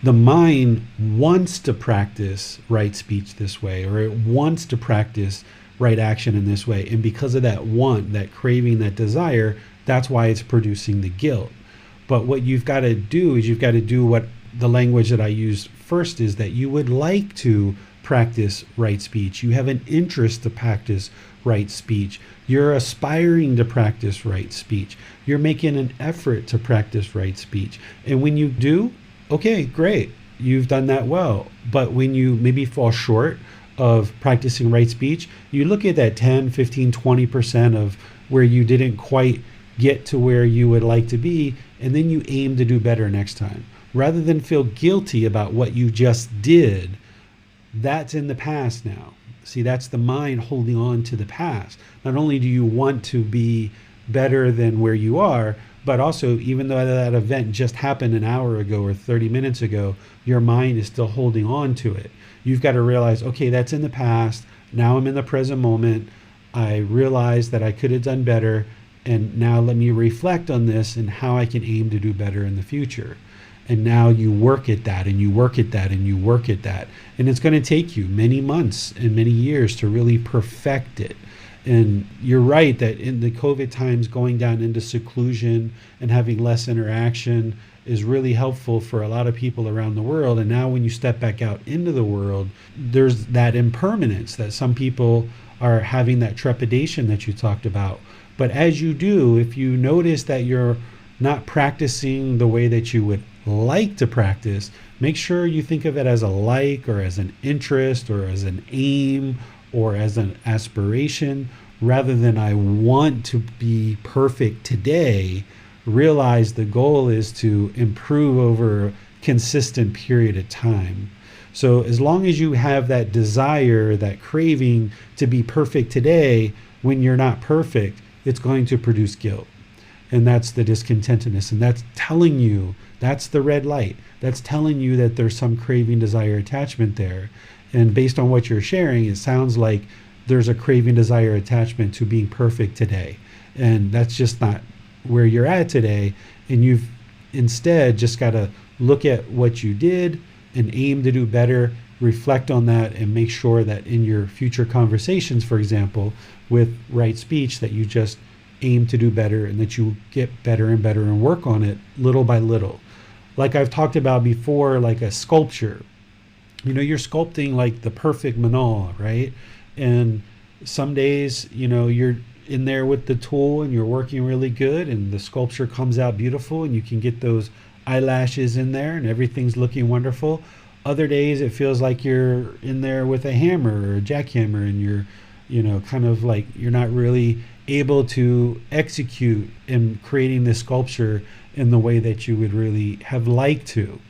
the mind wants to practice right speech this way, or it wants to practice right action in this way. And because of that want, that craving, that desire, that's why it's producing the guilt. But what you've got to do is you've got to do what the language that I used first is, that you would like to practice right speech. You have an interest to practice right speech. You're aspiring to practice right speech. You're making an effort to practice right speech. And when you do, okay, great, you've done that well. But when you maybe fall short of practicing right speech, you look at that 10, 15, 20% of where you didn't quite get to where you would like to be, and then you aim to do better next time. Rather than feel guilty about what you just did, that's in the past now. See, that's the mind holding on to the past. Not only do you want to be better than where you are, but also, even though that event just happened an hour ago or 30 minutes ago, your mind is still holding on to it. You've got to realize, okay, that's in the past. Now I'm in the present moment. I realize that I could have done better. And now let me reflect on this and how I can aim to do better in the future. And now you work at that, and you work at that, and you work at that. And it's going to take you many months and many years to really perfect it. And you're right that in the COVID times, going down into seclusion and having less interaction is really helpful for a lot of people around the world. And now when you step back out into the world, there's that impermanence that some people are having, that trepidation that you talked about. But as you do, if you notice that you're not practicing the way that you would like to practice, make sure you think of it as a like, or as an interest, or as an aim, or as an aspiration, rather than I want to be perfect today. Realize the goal is to improve over a consistent period of time. So as long as you have that desire, that craving to be perfect today, when you're not perfect, it's going to produce guilt. And that's the discontentedness. And that's telling you, that's the red light. That's telling you that there's some craving, desire, attachment there. And based on what you're sharing, it sounds like there's a craving, desire, attachment to being perfect today. And that's just not where you're at today. And you've instead just got to look at what you did and aim to do better, reflect on that, and make sure that in your future conversations, for example, with right speech, that you just aim to do better, and that you get better and better and work on it little by little. Like I've talked about before, like a sculpture. You're sculpting like the perfect manal, right? And some days, you're in there with the tool and you're working really good, and the sculpture comes out beautiful, and you can get those eyelashes in there and everything's looking wonderful. Other days it feels like you're in there with a hammer or a jackhammer, and you're kind of like you're not really able to execute in creating this sculpture in the way that you would really have liked to.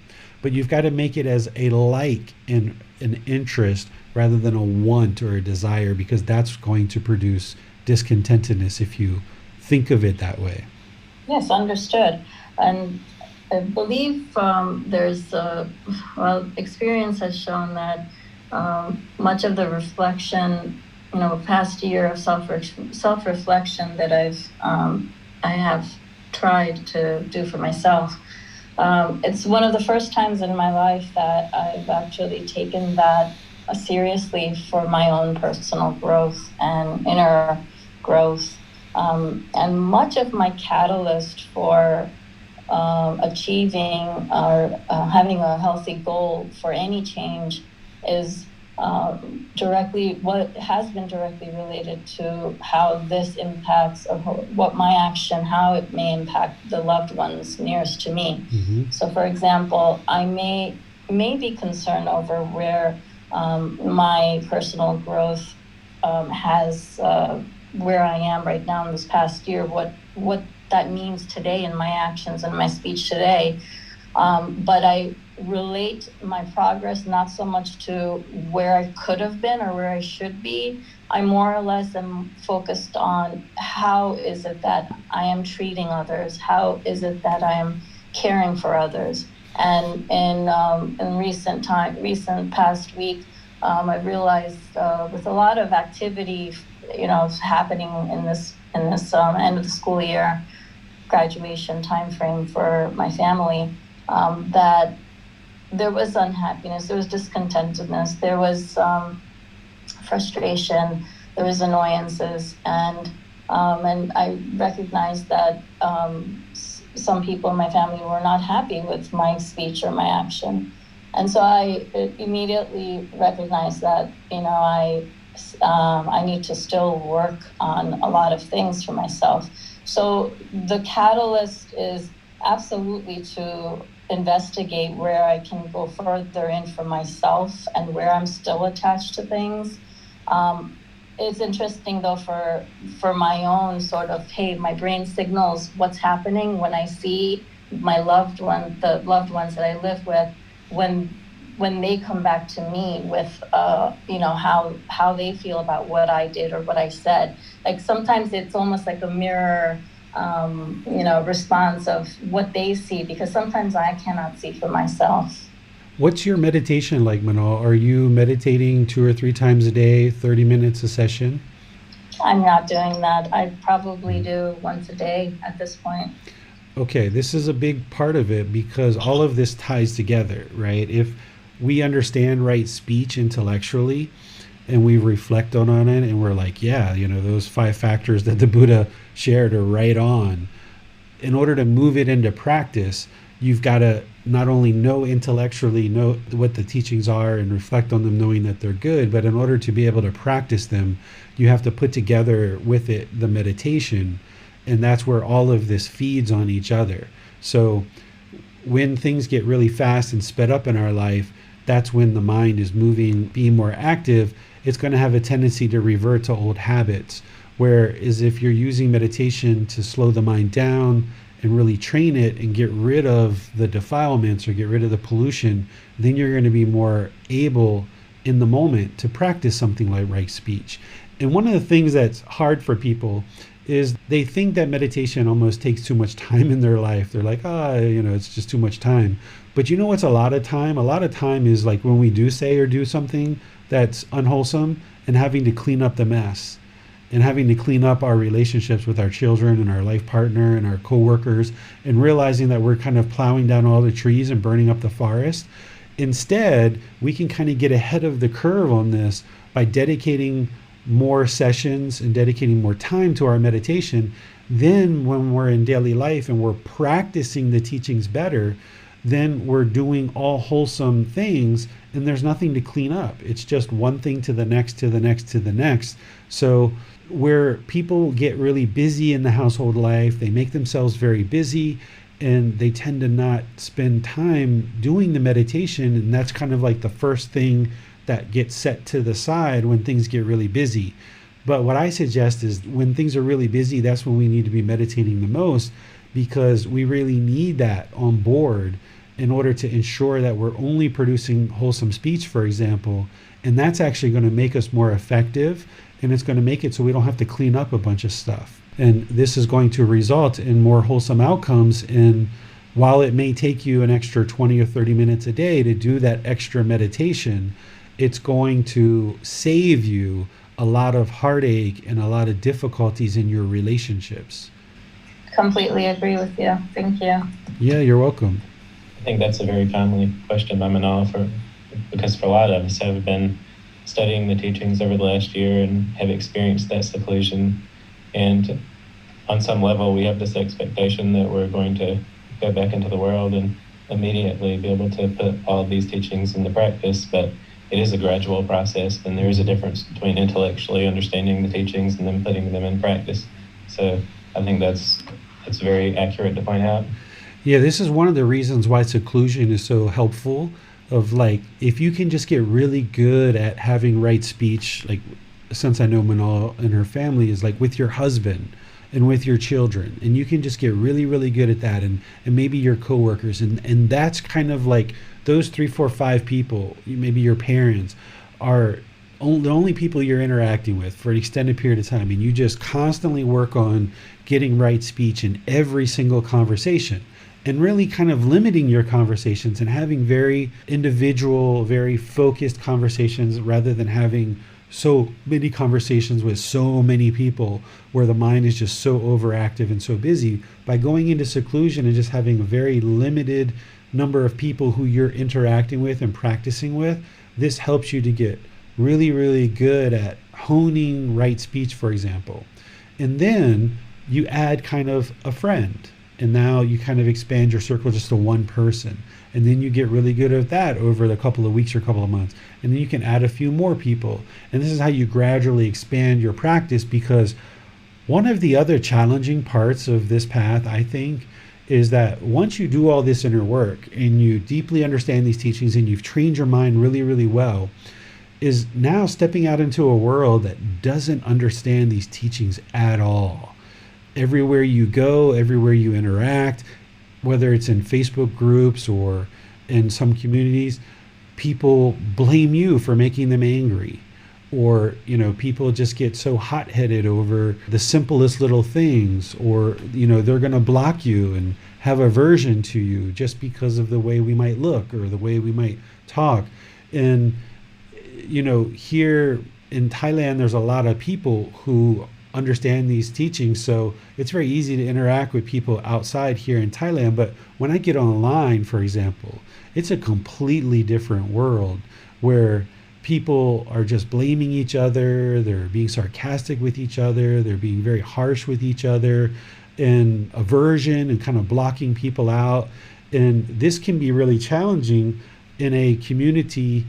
But you've got to make it as a like and an interest rather than a want or a desire, because that's going to produce discontentedness if you think of it that way. Yes, understood. And I believe there's experience has shown that much of the reflection, past year of self-reflection that I have tried to do for myself. It's one of the first times in my life that I've actually taken that seriously for my own personal growth and inner growth. And much of my catalyst for achieving or having a healthy goal for any change is what has been directly related to how this impacts, or what my action, how it may impact the loved ones nearest to me. Mm-hmm. So, for example, I may be concerned over where my personal growth has where I am right now in this past year, what that means today in my actions and my speech today. But I relate my progress not so much to where I could have been or where I should be. I more or less am focused on how is it that I am treating others? How is it that I am caring for others? And in recent past week, I realized with a lot of activity, happening in this end of the school year, graduation time frame for my family, that there was unhappiness, there was discontentedness, there was frustration, there was annoyances, and I recognized that some people in my family were not happy with my speech or my action. And so I immediately recognized that, I need to still work on a lot of things for myself. So the catalyst is absolutely to investigate where I can go further in for myself and where I'm still attached to things. It's interesting though for my own sort of, hey, my brain signals what's happening when I see my the loved ones that I live with, when they come back to me with how they feel about what I did or what I said. Like sometimes it's almost like a mirror response of what they see, because sometimes I cannot see for myself. What's your meditation like, Manal? Are you meditating 2 or 3 times a day, 30 minutes a session? I'm not doing that. I probably do once a day at this point. Okay, this is a big part of it because all of this ties together, right? If we understand right speech intellectually and we reflect on it and we're like, yeah, those 5 factors that the Buddha shared are right on. In order to move it into practice, you've got to not only know intellectually, know what the teachings are and reflect on them knowing that they're good, but in order to be able to practice them, you have to put together with it the meditation. And that's where all of this feeds on each other. So when things get really fast and sped up in our life, that's when the mind is moving, being more active. It's going to have a tendency to revert to old habits. Whereas if you're using meditation to slow the mind down and really train it and get rid of the defilements or get rid of the pollution, then you're going to be more able in the moment to practice something like right speech. And one of the things that's hard for people is they think that meditation almost takes too much time in their life. They're like, it's just too much time. But what's a lot of time? A lot of time is like when we do say or do something that's unwholesome and having to clean up the mess and having to clean up our relationships with our children and our life partner and our coworkers and realizing that we're kind of plowing down all the trees and burning up the forest. Instead, we can kind of get ahead of the curve on this by dedicating more sessions and dedicating more time to our meditation. Then when we're in daily life and we're practicing the teachings better, then we're doing all wholesome things and there's nothing to clean up. It's just one thing to the next, to the next, to the next. So where people get really busy in the household life, they make themselves very busy and they tend to not spend time doing the meditation. And that's kind of like the first thing that gets set to the side when things get really busy. But what I suggest is when things are really busy, that's when we need to be meditating the most, because we really need that on board in order to ensure that we're only producing wholesome speech, for example. And that's actually going to make us more effective, and it's going to make it so we don't have to clean up a bunch of stuff. And this is going to result in more wholesome outcomes in while it may take you an extra 20 or 30 minutes a day to do that extra meditation, it's going to save you a lot of heartache and a lot of difficulties in your relationships. Completely agree with you. Thank you. Yeah, you're welcome. I think that's a very timely question by Manal, because for a lot of us have been studying the teachings over the last year and have experienced that seclusion. And on some level, we have this expectation that we're going to go back into the world and immediately be able to put all of these teachings into practice. But it is a gradual process, and there is a difference between intellectually understanding the teachings and then putting them in practice. So I think it's very accurate to point out. Yeah, this is one of the reasons why seclusion is so helpful. Of like, if you can just get really good at having right speech, like since I know Manal and her family is like with your husband and with your children, and you can just get really, really good at that, and maybe your coworkers, and that's kind of like those 3, 4, 5 people, maybe your parents, are the only people you're interacting with for an extended period of time, and you just constantly work on getting right speech in every single conversation, and really kind of limiting your conversations and having very individual, very focused conversations rather than having so many conversations with so many people where the mind is just so overactive and so busy. By going into seclusion and just having a very limited number of people who you're interacting with and practicing with, this helps you to get really, really good at honing right speech, for example. And then you add kind of a friend, and now you kind of expand your circle just to one person. And then you get really good at that over the couple of weeks or couple of months. And then you can add a few more people. And this is how you gradually expand your practice, because one of the other challenging parts of this path, I think, is that once you do all this inner work and you deeply understand these teachings and you've trained your mind really, really well, is now stepping out into a world that doesn't understand these teachings at all. Everywhere you go, everywhere you interact, whether it's in Facebook groups or in some communities, people blame you for making them angry. Or, people just get so hot-headed over the simplest little things, or, they're going to block you and have aversion to you just because of the way we might look or the way we might talk. And, here in Thailand, there's a lot of people who understand these teachings, so it's very easy to interact with people outside here in Thailand. But when I get online, for example, it's a completely different world where people are just blaming each other, they're being sarcastic with each other, they're being very harsh with each other, and aversion and kind of blocking people out. And this can be really challenging in a community,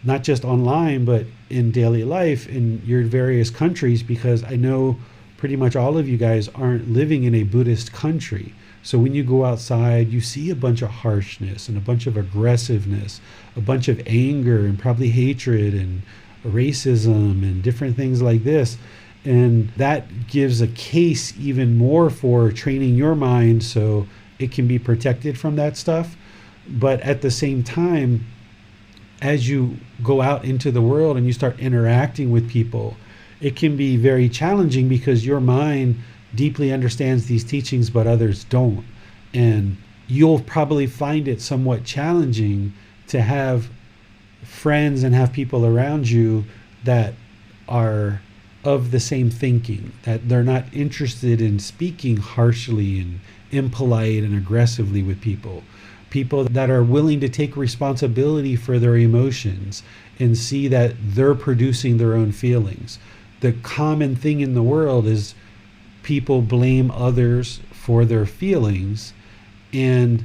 not just online, but in daily life in your various countries, because I know pretty much all of you guys aren't living in a Buddhist country. So when you go outside, you see a bunch of harshness and a bunch of aggressiveness, a bunch of anger and probably hatred and racism and different things like this. And that gives a case even more for training your mind so it can be protected from that stuff. But at the same time, as you go out into the world and you start interacting with people, it can be very challenging because your mind deeply understands these teachings, but others don't. And you'll probably find it somewhat challenging to have friends and have people around you that are of the same thinking, that they're not interested in speaking harshly and impolite and aggressively with people. People that are willing to take responsibility for their emotions and see that they're producing their own feelings. The common thing in the world is people blame others for their feelings, and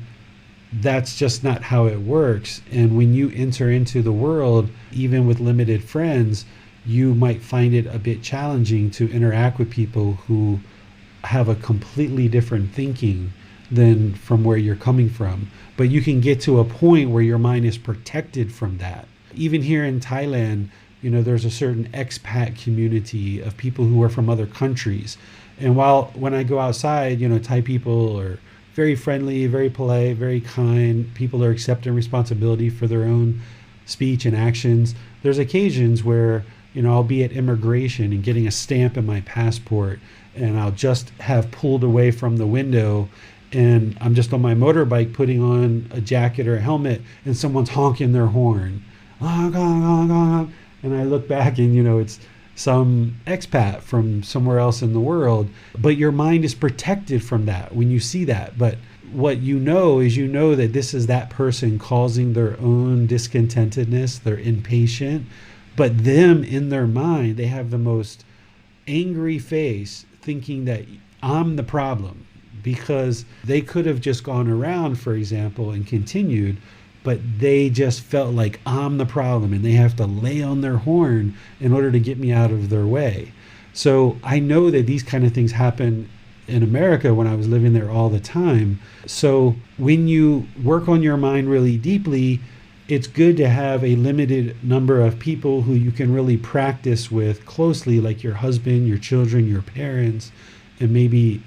that's just not how it works. And when you enter into the world, even with limited friends, you might find it a bit challenging to interact with people who have a completely different thinking than from where you're coming from. But you can get to a point where your mind is protected from that. Even here in Thailand, there's a certain expat community of people who are from other countries. And when I go outside, Thai people are very friendly, very polite, very kind. People are accepting responsibility for their own speech and actions. There's occasions where, I'll be at immigration and getting a stamp in my passport, and I'll just have pulled away from the window and I'm just on my motorbike putting on a jacket or a helmet, and someone's honking their horn. Honk, honk, honk, honk. And I look back and, it's some expat from somewhere else in the world, but your mind is protected from that when you see that. But what you know is that this is that person causing their own discontentedness. They're impatient, but them in their mind, they have the most angry face thinking that I'm the problem, because they could have just gone around, for example, and continued, but they just felt like I'm the problem and they have to lay on their horn in order to get me out of their way. So I know that these kind of things happen in America when I was living there all the time. So when you work on your mind really deeply, it's good to have a limited number of people who you can really practice with closely, like your husband, your children, your parents, and maybe,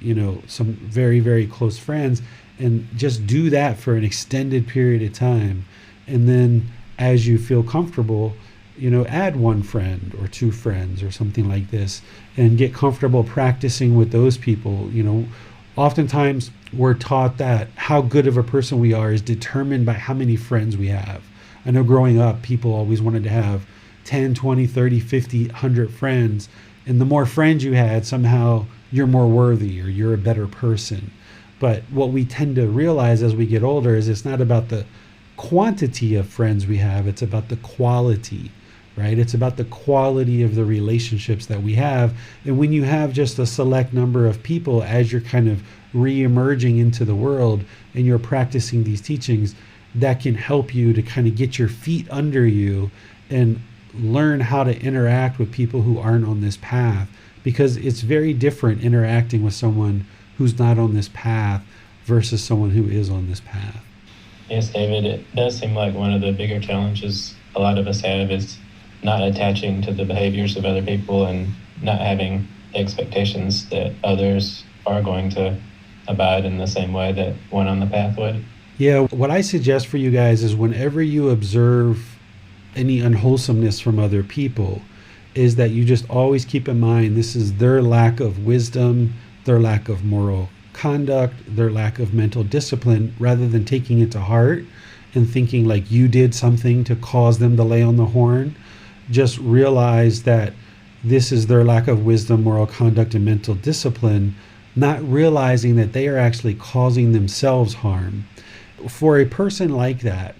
some very, very close friends, and just do that for an extended period of time. And then as you feel comfortable, add one friend or two friends or something like this, and get comfortable practicing with those people. Oftentimes we're taught that how good of a person we are is determined by how many friends we have. I know growing up, people always wanted to have 10, 20, 30, 50, 100 friends. And the more friends you had, somehow you're more worthy or you're a better person. But what we tend to realize as we get older is it's not about the quantity of friends we have, it's about the quality, right? It's about the quality of the relationships that we have. And when you have just a select number of people as you're kind of re-emerging into the world and you're practicing these teachings, that can help you to kind of get your feet under you and learn how to interact with people who aren't on this path, because it's very different interacting with someone who's not on this path versus someone who is on this path. Yes, David, it does seem like one of the bigger challenges a lot of us have is not attaching to the behaviors of other people and not having expectations that others are going to abide in the same way that one on the path would. Yeah, what I suggest for you guys is whenever you observe any unwholesomeness from other people, is that you just always keep in mind this is their lack of wisdom, their lack of moral conduct, their lack of mental discipline, rather than taking it to heart and thinking like you did something to cause them to lay on the horn. Just realize that this is their lack of wisdom, moral conduct, and mental discipline, not realizing that they are actually causing themselves harm. For a person like that,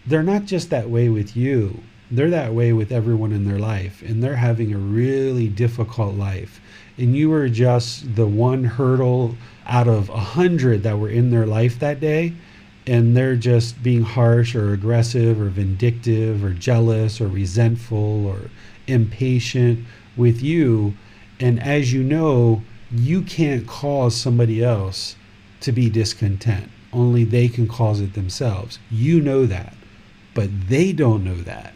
they're not just that way with you, they're that way with everyone in their life, and they're having a really difficult life. And you were just the one hurdle out of 100 that were in their life that day, and they're just being harsh or aggressive or vindictive or jealous or resentful or impatient with you. And as you know, you can't cause somebody else to be discontent. Only they can cause it themselves. You know that, but they don't know that.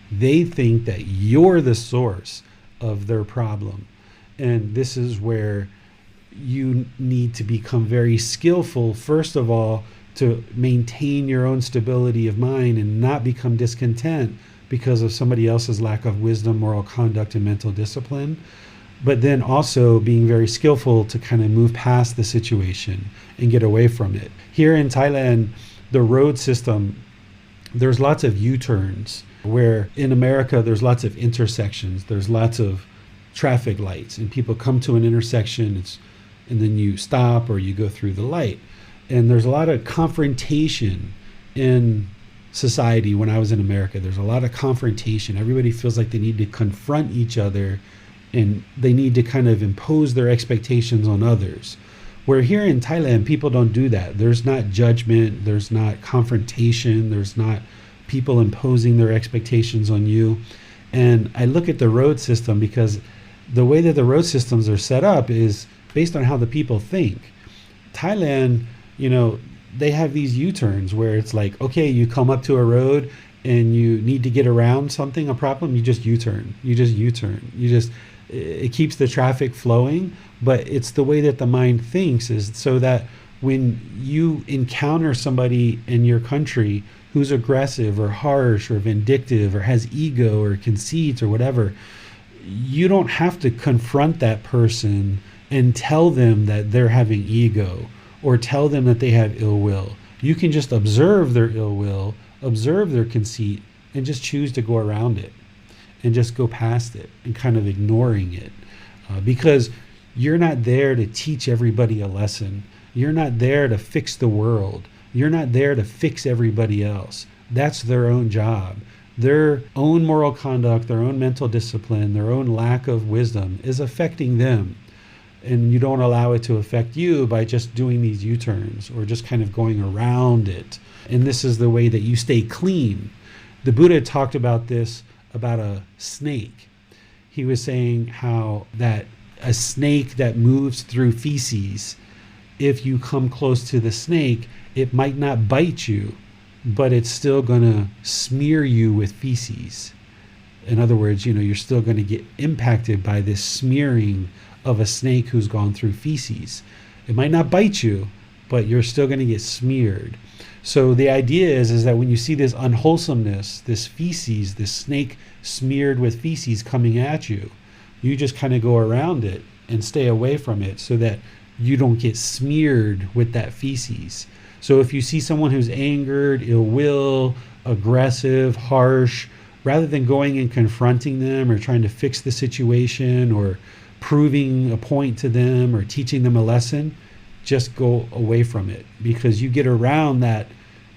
They think that you're the source of their problem. And this is where you need to become very skillful, first of all, to maintain your own stability of mind and not become discontent because of somebody else's lack of wisdom, moral conduct, and mental discipline. But then also being very skillful to kind of move past the situation and get away from it. Here in Thailand, the road system, there's lots of U-turns, where in America, there's lots of intersections. There's lots of traffic lights, and people come to an intersection, and then you stop or you go through the light. And there's a lot of confrontation in society. When I was in America, there's a lot of confrontation. Everybody feels like they need to confront each other, and they need to kind of impose their expectations on others. Where here in Thailand, people don't do that. There's not judgment, there's not confrontation, there's not people imposing their expectations on you. And I look at the road system because the way that the road systems are set up is based on how the people think. Thailand, they have these U-turns where it's like, okay, you come up to a road and you need to get around something, a problem, you just U-turn. It keeps the traffic flowing, but it's the way that the mind thinks, is so that when you encounter somebody in your country who's aggressive or harsh or vindictive or has ego or conceits or whatever, you don't have to confront that person and tell them that they're having ego or tell them that they have ill will. You can just observe their ill will, observe their conceit, and just choose to go around it and just go past it and kind of ignoring it. Because you're not there to teach everybody a lesson. You're not there to fix the world. You're not there to fix everybody else. That's their own job. Their own moral conduct, their own mental discipline, their own lack of wisdom is affecting them. And you don't allow it to affect you by just doing these U-turns or just kind of going around it. And this is the way that you stay clean. The Buddha talked about this, about a snake. He was saying how that a snake that moves through feces, if you come close to the snake, it might not bite you, but it's still going to smear you with feces. In other words, you're still going to get impacted by this smearing of a snake who's gone through feces. It might not bite you, but you're still going to get smeared. So the idea is that when you see this unwholesomeness, this feces, this snake smeared with feces coming at you, you just kind of go around it and stay away from it so that you don't get smeared with that feces. So if you see someone who's angered, ill will, aggressive, harsh, rather than going and confronting them or trying to fix the situation or proving a point to them or teaching them a lesson, just go away from it. Because you get around that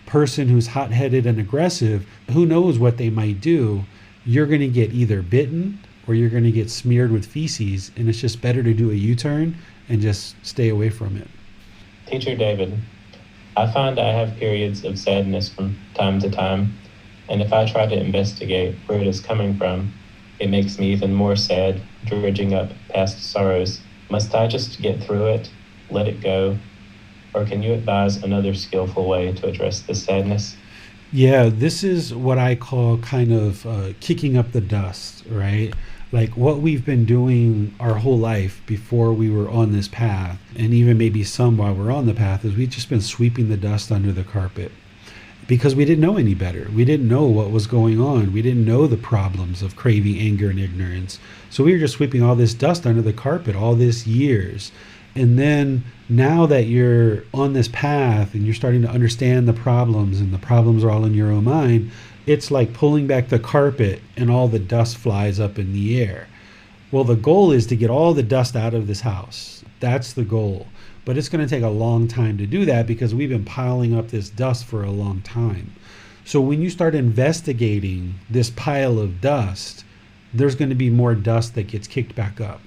person who's hot-headed and aggressive, who knows what they might do. You're going to get either bitten or you're going to get smeared with feces, and it's just better to do a U-turn and just stay away from it. Teacher David, I find I have periods of sadness from time to time, and if I try to investigate where it is coming from, it makes me even more sad, dredging up past sorrows. Must I just get through it, let it go, or can you advise another skillful way to address this sadness? Yeah, this is what I call kind of kicking up the dust, right? Like what we've been doing our whole life before we were on this path, and even maybe some while we're on the path, is we've just been sweeping the dust under the carpet because we didn't know any better. We didn't know what was going on. We didn't know the problems of craving, anger, and ignorance. So we were just sweeping all this dust under the carpet all these years. And then now that you're on this path and you're starting to understand the problems, and the problems are all in your own mind, it's like pulling back the carpet and all the dust flies up in the air. Well, the goal is to get all the dust out of this house. That's the goal. But it's going to take a long time to do that because we've been piling up this dust for a long time. So when you start investigating this pile of dust, there's going to be more dust that gets kicked back up.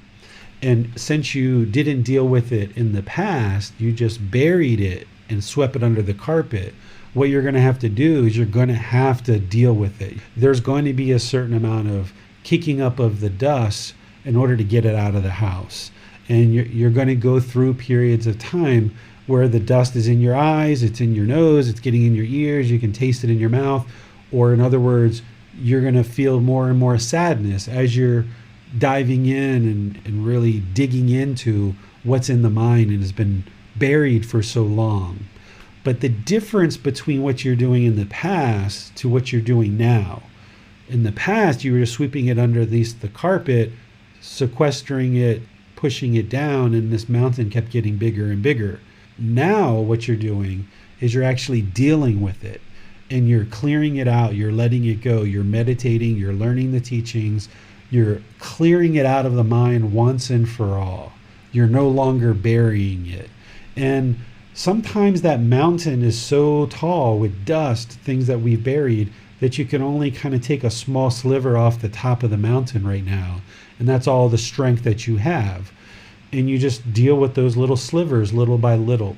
And since you didn't deal with it in the past, you just buried it and swept it under the carpet. What you're going to have to do is you're going to have to deal with it. There's going to be a certain amount of kicking up of the dust in order to get it out of the house. And you're going to go through periods of time where the dust is in your eyes, it's in your nose, it's getting in your ears, you can taste it in your mouth. Or in other words, you're going to feel more and more sadness as you're diving in and really digging into what's in the mind and has been buried for so long. But the difference between what you're doing in the past to what you're doing now, in the past you were just sweeping it under the carpet, sequestering it, pushing it down, and this mountain kept getting bigger and bigger. Now what you're doing is you're actually dealing with it and you're clearing it out, you're letting it go, you're meditating, you're learning the teachings, you're clearing it out of the mind once and for all. You're no longer burying it. And sometimes that mountain is so tall with dust, things that we've buried, that you can only kind of take a small sliver off the top of the mountain right now. And that's all the strength that you have. And you just deal with those little slivers little by little.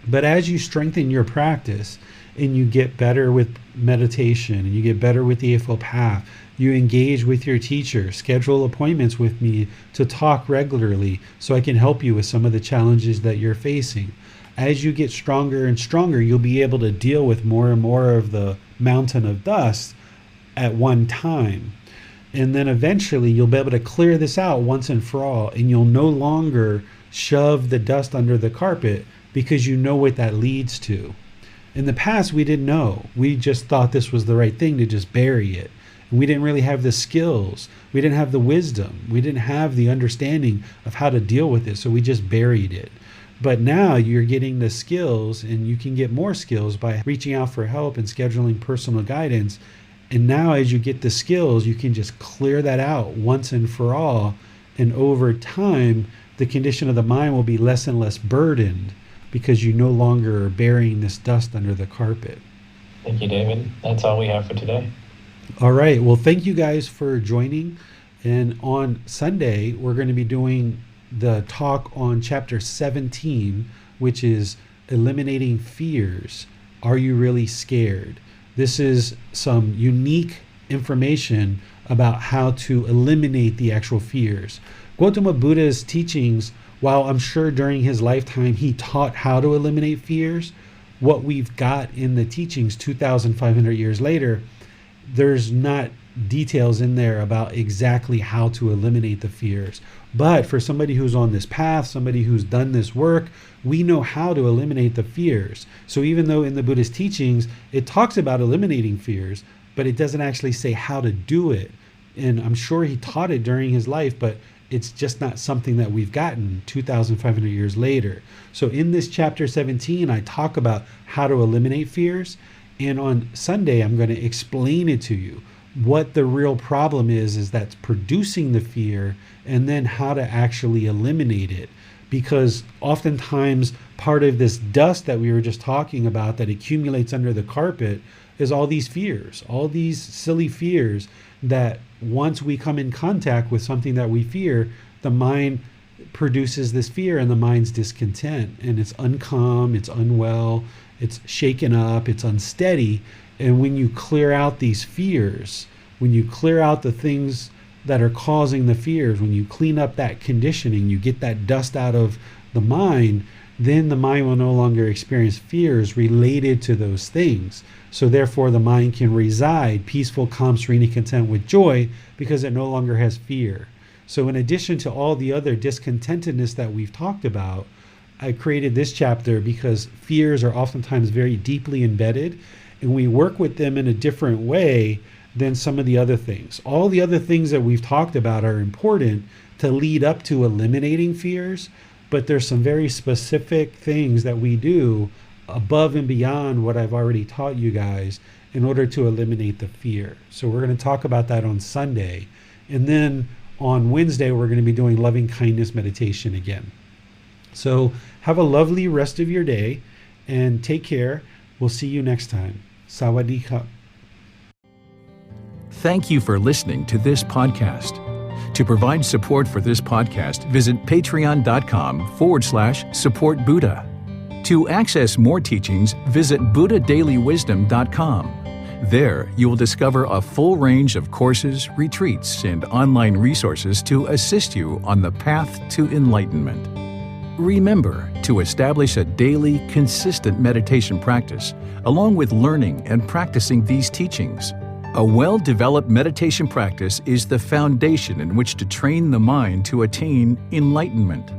But as you strengthen your practice and you get better with meditation and you get better with the Eightfold Path, you engage with your teacher, schedule appointments with me to talk regularly so I can help you with some of the challenges that you're facing. As you get stronger and stronger, you'll be able to deal with more and more of the mountain of dust at one time. And then eventually you'll be able to clear this out once and for all, and you'll no longer shove the dust under the carpet because you know what that leads to. In the past, we didn't know. We just thought this was the right thing to just bury it. And we didn't really have the skills. We didn't have the wisdom. We didn't have the understanding of how to deal with it, so we just buried it. But now you're getting the skills, and you can get more skills by reaching out for help and scheduling personal guidance. And now as you get the skills, you can just clear that out once and for all. And over time, the condition of the mind will be less and less burdened because you no longer are burying this dust under the carpet. Thank you, David. That's all we have for today. All right. Well, thank you guys for joining. And on Sunday, we're going to be doing the talk on chapter 17, which is eliminating fears. Are you really scared? This is some unique information about how to eliminate the actual fears. Gotama Buddha's teachings, while I'm sure during his lifetime he taught how to eliminate fears, what we've got in the teachings 2,500 years later, there's not details in there about exactly how to eliminate the fears. But for somebody who's on this path, somebody who's done this work, we know how to eliminate the fears. So even though in the Buddhist teachings it talks about eliminating fears, but it doesn't actually say how to do it. And I'm sure he taught it during his life, but it's just not something that we've gotten 2,500 years later. So in this chapter 17, I talk about how to eliminate fears. And on Sunday, I'm going to explain it to you. What the real problem is that's producing the fear, and then how to actually eliminate it. Because oftentimes part of this dust that we were just talking about that accumulates under the carpet is all these fears, all these silly fears that once we come in contact with something that we fear, the mind produces this fear and the mind's discontent, and it's uncalm, it's unwell, it's shaken up, it's unsteady. And when you clear out these fears, when you clear out the things that are causing the fears, when you clean up that conditioning, you get that dust out of the mind, then the mind will no longer experience fears related to those things. So therefore the mind can reside peaceful, calm, serene, and content with joy because it no longer has fear. So in addition to all the other discontentedness that we've talked about, I created this chapter because fears are oftentimes very deeply embedded, and we work with them in a different way than some of the other things. All the other things that we've talked about are important to lead up to eliminating fears, but there's some very specific things that we do above and beyond what I've already taught you guys in order to eliminate the fear. So we're going to talk about that on Sunday. And then on Wednesday, we're going to be doing loving kindness meditation again. So have a lovely rest of your day and take care. We'll see you next time. Sawadee ka. Thank you for listening to this podcast. To provide support for this podcast, visit patreon.com/support Buddha. To access more teachings, visit buddhadailywisdom.com. There, you will discover a full range of courses, retreats, and online resources to assist you on the path to enlightenment. Remember to establish a daily, consistent meditation practice, along with learning and practicing these teachings. A well-developed meditation practice is the foundation in which to train the mind to attain enlightenment.